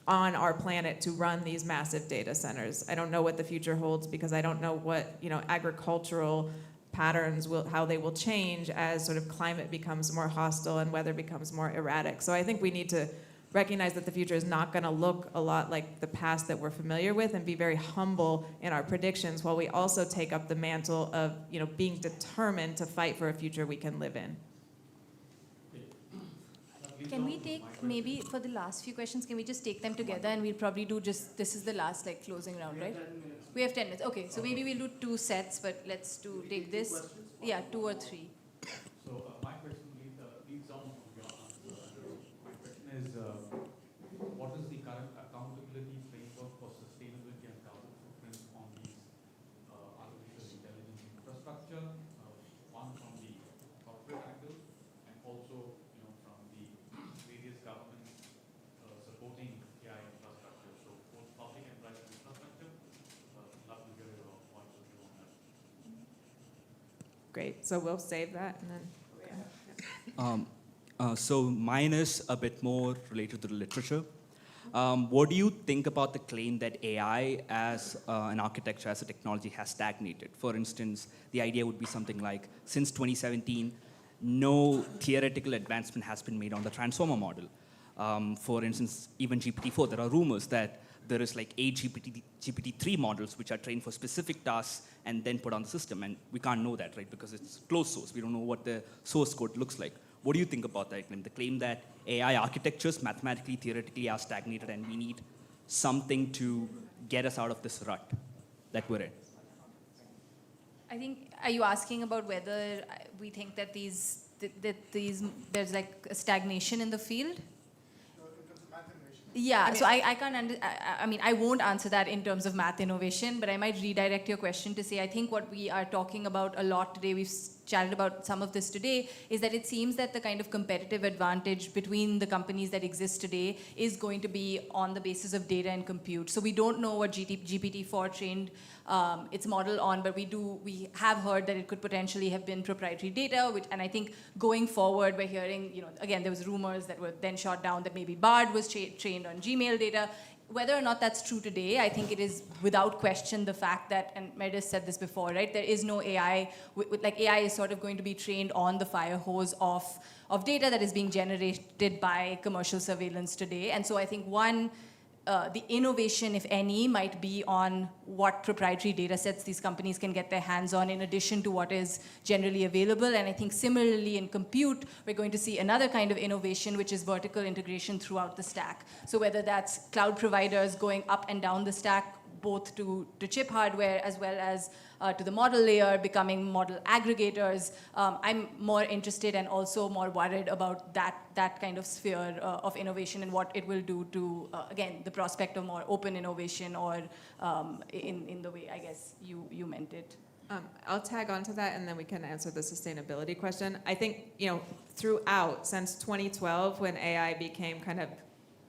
on our planet to run these massive data centers? I don't know what the future holds, because I don't know what, agricultural patterns how they will change as sort of climate becomes more hostile and weather becomes more erratic. So I think we need to recognize that the future is not going to look a lot like the past that we're familiar with, and be very humble in our predictions, while we also take up the mantle of being determined to fight for a future we can live in. Can we take, maybe for the last few questions, can we just take them together, and we'll probably do this is the last closing round, right? We have 10 minutes. Okay, so maybe we'll do 2 sets, but let's take this. Yeah, 2 or 3. So my question leads on from your answer. My question is, what is the current accountability framework for sustainability and carbon footprint on these artificial intelligence infrastructure? One from the corporate angle, and also from the various governments supporting AI infrastructure. So both public and private infrastructure. Love to hear your points of view on that. Great, so we'll save that and then. So mine is a bit more related to the literature. What do you think about the claim that AI as an architecture, as a technology, has stagnated? For instance, the idea would be something like, since 2017, no theoretical advancement has been made on the transformer model. For instance, even GPT-4, there are rumors that there is 8 GPT-3 models which are trained for specific tasks and then put on the system. And we can't know that, right? Because it's closed source. We don't know what the source code looks like. What do you think about that claim? The claim that AI architectures, mathematically, theoretically, are stagnated, and we need something to get us out of this rut that we're in. I think, are you asking about whether we think that there's a stagnation in the field? Yeah, so I can't, I won't answer that in terms of math innovation, but I might redirect your question to say, I think what we are talking about a lot today, we've chatted about some of this today, is that it seems that the kind of competitive advantage between the companies that exist today is going to be on the basis of data and compute. So we don't know what GPT-4 trained its model on, but we have heard that it could potentially have been proprietary data, and I think going forward, we're hearing, again, there was rumors that were then shot down that maybe Bard was trained on Gmail data. Whether or not that's true today, I think it is without question the fact that, and Meredith said this before, right? There is no AI, AI is sort of going to be trained on the fire hose of data that is being generated by commercial surveillance today. And so I think the innovation, if any, might be on what proprietary data sets these companies can get their hands on in addition to what is generally available. And I think similarly in compute, we're going to see another kind of innovation, which is vertical integration throughout the stack. So whether that's cloud providers going up and down the stack, both to chip hardware as well as to the model layer, becoming model aggregators. I'm more interested and also more worried about that kind of sphere of innovation and what it will do to, again, the prospect of more open innovation, or in the way, I guess, you meant it. I'll tag onto that, and then we can answer the sustainability question. I think, throughout, since 2012, when AI became kind of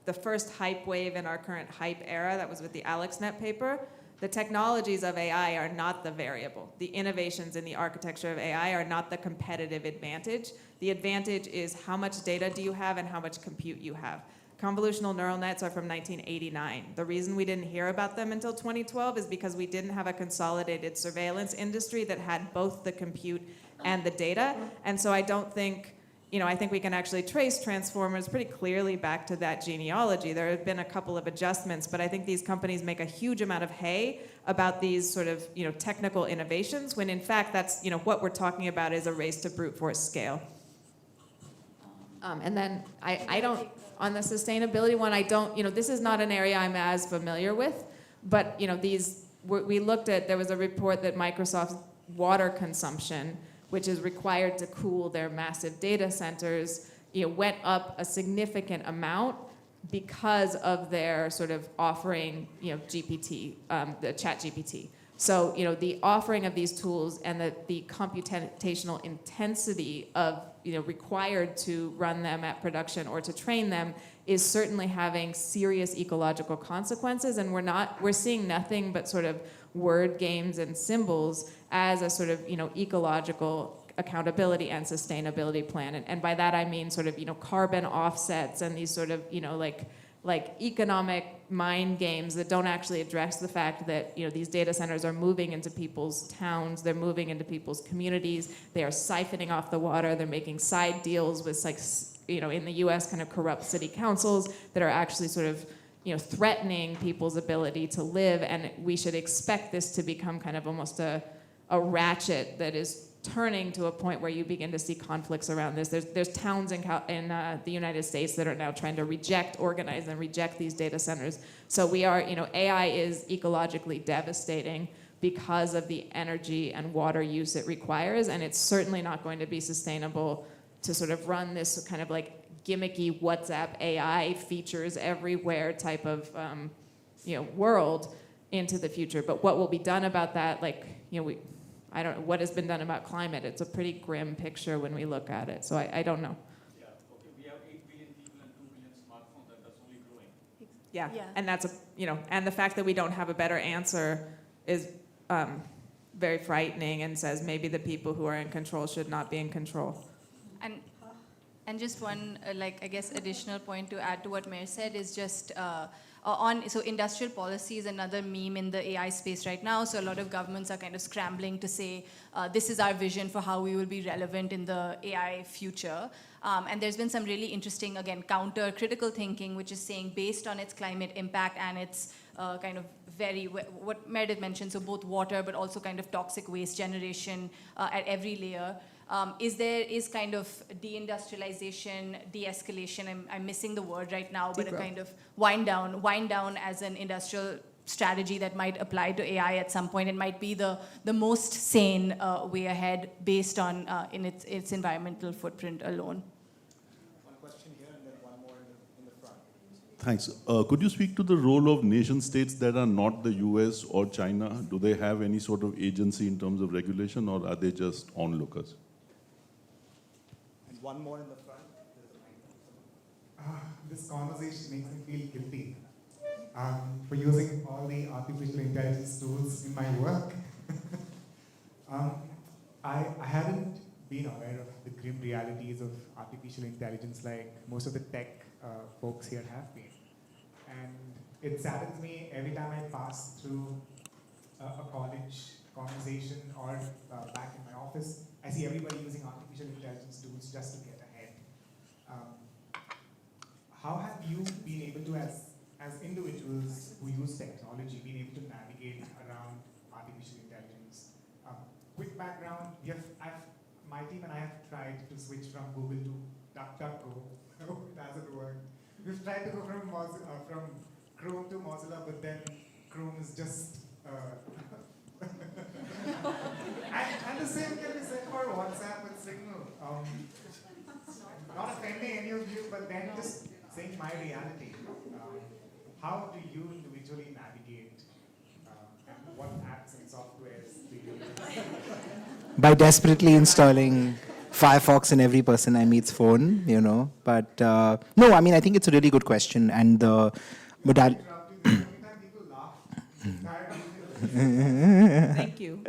the first hype wave in our current hype era, that was with the AlexNet paper, the technologies of AI are not the variable. The innovations in the architecture of AI are not the competitive advantage. The advantage is how much data do you have and how much compute you have. Convolutional neural nets are from 1989. The reason we didn't hear about them until 2012 is because we didn't have a consolidated surveillance industry that had both the compute and the data. And so I don't think, I think we can actually trace transformers pretty clearly back to that genealogy. There have been a couple of adjustments, but I think these companies make a huge amount of hay about these sort of, technical innovations, when in fact that's, what we're talking about is a race to brute force scale. And then I don't, on the sustainability one, I don't, this is not an area I'm as familiar with, but, we looked at, there was a report that Microsoft water consumption, which is required to cool their massive data centers, went up a significant amount because of their sort of offering, GPT, the chatGPT. So, the offering of these tools and the computational intensity of, required to run them at production or to train them is certainly having serious ecological consequences. And we're seeing nothing but sort of word games and symbols as a sort of, ecological accountability and sustainability plan. And by that I mean sort of, carbon offsets and these sort of, like economic mind games that don't actually address the fact that these data centers are moving into people's towns, they're moving into people's communities, they are siphoning off the water, they're making side deals with like, in the US kind of corrupt city councils that are actually sort of threatening people's ability to live, and we should expect this to become kind of almost a ratchet that is turning to a point where you begin to see conflicts around this. There's towns in the United States that are now trying to organize and reject these data centers. So we are, AI is ecologically devastating because of the energy and water use it requires, and it's certainly not going to be sustainable to sort of run this kind of like gimmicky WhatsApp AI features everywhere type of world into the future. But what will be done about that, I don't know what has been done about climate. It's a pretty grim picture when we look at it. So I don't know. Yeah, okay. We have 8 billion people and 2 billion smartphones, and that's only growing. Yeah. And that's and the fact that we don't have a better answer is very frightening and says maybe the people who are in control should not be in control. And just one, I guess, additional point to add to what Mayor said is just so industrial policy is another meme in the AI space right now. So a lot of governments are kind of scrambling to say, this is our vision for how we will be relevant in the AI future. And there's been some really interesting, again, counter critical thinking, which is saying based on its climate impact and its kind of what Meredith mentioned, so both water, but also kind of toxic waste generation at every layer. Is kind of deindustrialization, de-escalation, I'm missing the word right now, but a kind of wind down as an industrial strategy that might apply to AI at some point. It might be the most sane way ahead based on in its environmental footprint alone. One question here and then one more in the front. Thanks. Could you speak to the role of nation states that are not the US or China? Do they have any sort of agency in terms of regulation, or are they just onlookers? One more in the front. This conversation makes me feel guilty for using all the artificial intelligence tools in my work. I haven't been aware of the grim realities of artificial intelligence like most of the tech folks here have been. And it saddens me every time I pass through a college conversation or back in my office. I see everybody using artificial intelligence tools just to get ahead. How have you been able to, as individuals who use technology, been able to navigate around artificial intelligence? Quick background, my team and I have tried to switch from Google to DuckDuckGo. It hasn't worked. We've tried to go from Chrome to Mozilla, but then Chrome is just... and the same can be said for WhatsApp and Signal. Not offending any of you, but then just saying my reality. How do you individually navigate, and what apps and softwares do you use? By desperately installing Firefox in every person I meet's phone, But no, I mean, I think it's a really good question, and the modality. Thank you.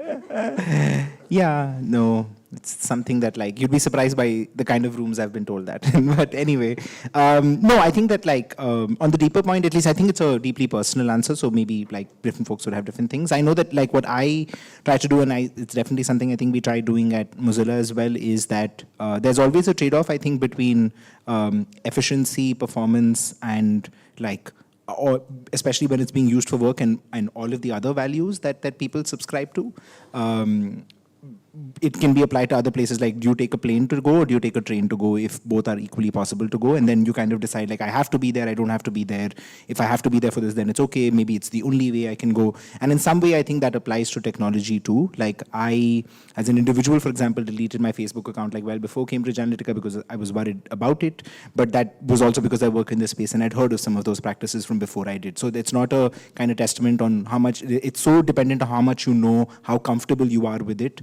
Yeah, no, it's something that you'd be surprised by the kind of rooms I've been told that. But anyway, no, I think that on the deeper point, at least I think it's a deeply personal answer. So maybe different folks would have different things. I know that what I try to do, and it's definitely something I think we try doing at Mozilla as well, is that there's always a trade-off, I think, between efficiency, performance, and or especially when it's being used for work and all of the other values that people subscribe to. it can be applied to other places, like do you take a plane to go or do you take a train to go, if both are equally possible to go, and then you kind of decide like I have to be there, I don't have to be there. If I have to be there for this, then it's okay, maybe it's the only way I can go. And in some way I think that applies to technology too. Like I, as an individual, for example, deleted my Facebook account like well before Cambridge Analytica because I was worried about it, but that was also because I work in this space and I'd heard of some of those practices from before I did. So it's not a kind of testament on how much, it's so dependent on how much you know, how comfortable you are with it,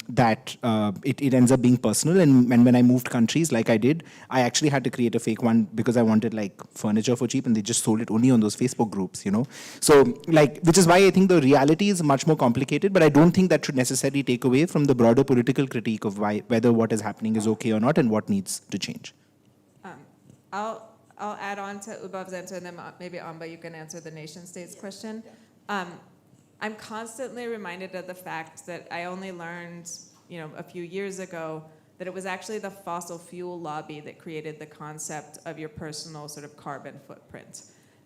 that it ends up being personal. And when I moved countries like I did, I actually had to create a fake one because I wanted like furniture for cheap, and they just sold it only on those Facebook groups, you know. So like, which is why I think the reality is much more complicated, but I don't think that should necessarily take away from the broader political critique of whether what is happening is okay or not and what needs to change. I'll add on to Udbhav's answer, and then maybe Amba, you can answer the nation states question. I'm constantly reminded of the fact that I only learned, a few years ago that it was actually the fossil fuel lobby that created the concept of your personal sort of carbon footprint.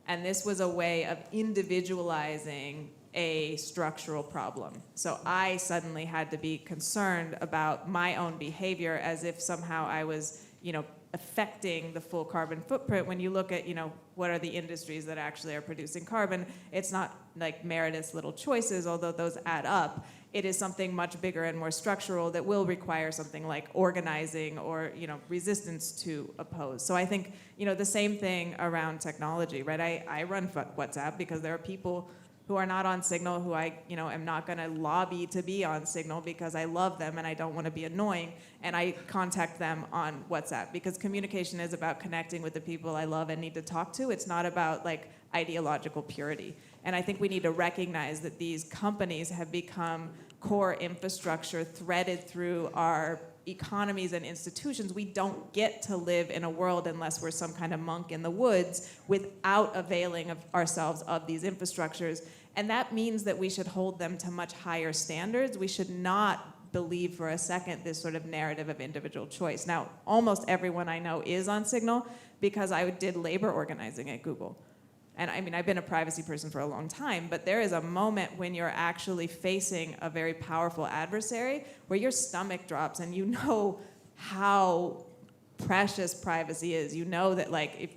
And this was a way of individualizing a structural problem. So I suddenly had to be concerned about my own behavior as if somehow I was, affecting the full carbon footprint. When you look at, what are the industries that actually are producing carbon, it's not like Meredith's little choices, although those add up. It is something much bigger and more structural that will require something like organizing or, resistance to oppose. So I think, the same thing around technology, right? I run WhatsApp because there are people who are not on Signal, who I, am not gonna lobby to be on Signal because I love them and I don't wanna be annoying, and I contact them on WhatsApp because communication is about connecting with the people I love and need to talk to. It's not about like ideological purity. And I think we need to recognize that these companies have become core infrastructure threaded through our economies and institutions. We don't get to live in a world unless we're some kind of monk in the woods without availing of ourselves of these infrastructures. And that means that we should hold them to much higher standards. We should not believe for a second this sort of narrative of individual choice. Now, almost everyone I know is on Signal because I did labor organizing at Google. And I mean, I've been a privacy person for a long time, but there is a moment when you're actually facing a very powerful adversary where your stomach drops and you know how precious privacy is. You know that like,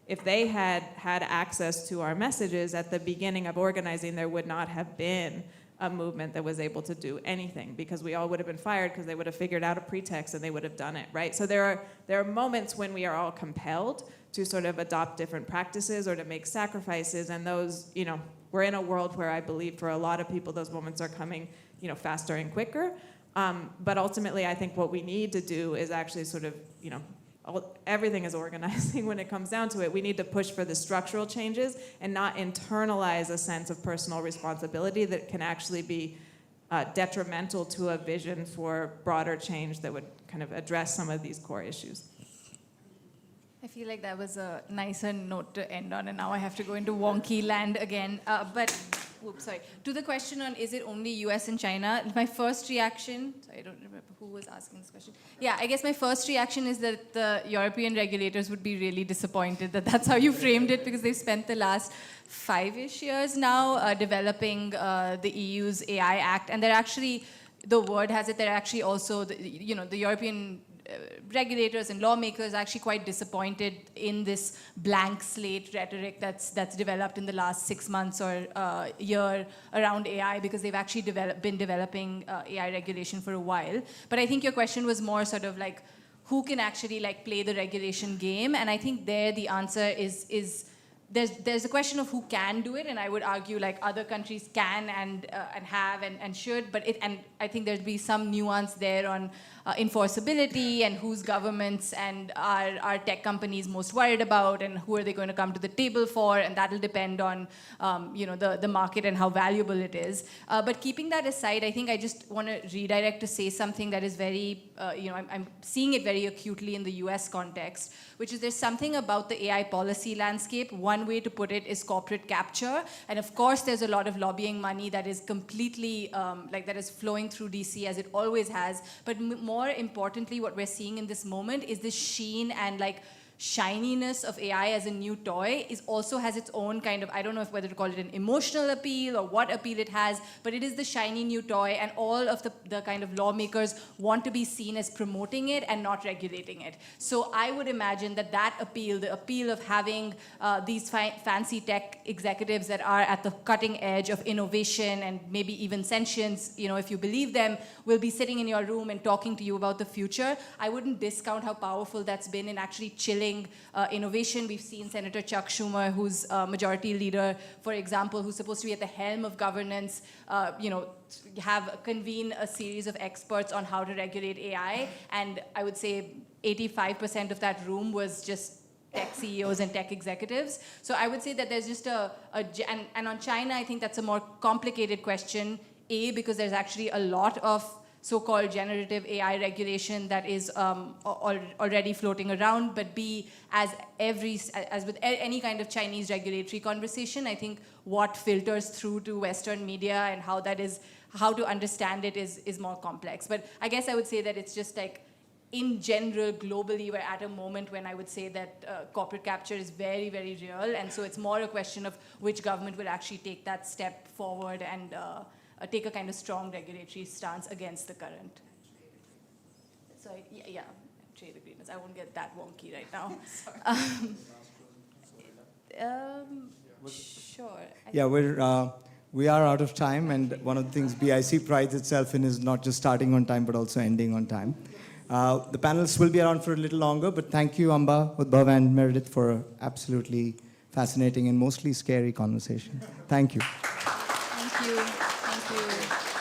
if they had had access to our messages at the beginning of organizing, there would not have been a movement that was able to do anything because we all would have been fired because they would have figured out a pretext and they would have done it, right? So there are moments when we are all compelled to sort of adopt different practices or to make sacrifices, and those, we're in a world where I believe for a lot of people those moments are coming, faster and quicker. But ultimately, I think what we need to do is actually sort of, everything is organizing when it comes down to it. We need to push for the structural changes and not internalize a sense of personal responsibility that can actually be detrimental to a vision for broader change that would kind of address some of these core issues. I feel like that was a nicer note to end on, and now I have to go into wonky land again. To the question on is it only US and China, my first reaction, sorry, I don't remember who was asking this question. Yeah, I guess my first reaction is that the European regulators would be really disappointed that that's how you framed it, because they've spent the last 5-ish years now developing the EU's AI Act, and they're actually, the word has it, they're actually also, the European regulators and lawmakers are actually quite disappointed in this blank slate rhetoric that's developed in the last 6 months or year around AI, because they've actually been developing AI regulation for a while. But I think your question was more sort of like, who can actually like play the regulation game? And I think there the answer is there's a question of who can do it, and I would argue like other countries can and have and should, but I think there'd be some nuance there on enforceability and whose governments and are tech companies most worried about, and who are they going to come to the table for, and that'll depend on the market and how valuable it is. But keeping that aside, I think I just want to redirect to say something that is very, I'm seeing it very acutely in the US context, which is there's something about the AI policy landscape. One way to put it is corporate capture, and of course there's a lot of lobbying money that is completely that is flowing through DC as it always has. But more importantly, what we're seeing in this moment is this sheen and like shininess of AI as a new toy also has its own kind of, I don't know whether to call it an emotional appeal or what appeal it has, but it is the shiny new toy, and all of the kind of lawmakers want to be seen as promoting it and not regulating it. So I would imagine that appeal, the appeal of having these fancy tech executives that are at the cutting edge of innovation and maybe even sentience, if you believe them, will be sitting in your room and talking to you about the future. I wouldn't discount how powerful that's been in actually chilling innovation. We've seen Senator Chuck Schumer, who's majority leader, for example, who's supposed to be at the helm of governance, convene a series of experts on how to regulate AI. And I would say 85% of that room was just tech CEOs and tech executives. So I would say that there's just and on China, I think that's a more complicated question, A, because there's actually a lot of so-called generative AI regulation that is already floating around, but B, as with any kind of Chinese regulatory conversation, I think what filters through to Western media and how to understand it is more complex. But I guess I would say that it's just like, in general, globally, we're at a moment when I would say that corporate capture is very, very real, and so it's more a question of which government will actually take that step forward and take a kind of strong regulatory stance against the current. So yeah, trade agreements. I won't get that wonky right now. Sure. Yeah, we are out of time, and one of the things BIC prides itself in is not just starting on time, but also ending on time. The panelists will be around for a little longer, but thank you, Amba, Udbhav, and Meredith, for an absolutely fascinating and mostly scary conversation. Thank you. Thank you. Thank you.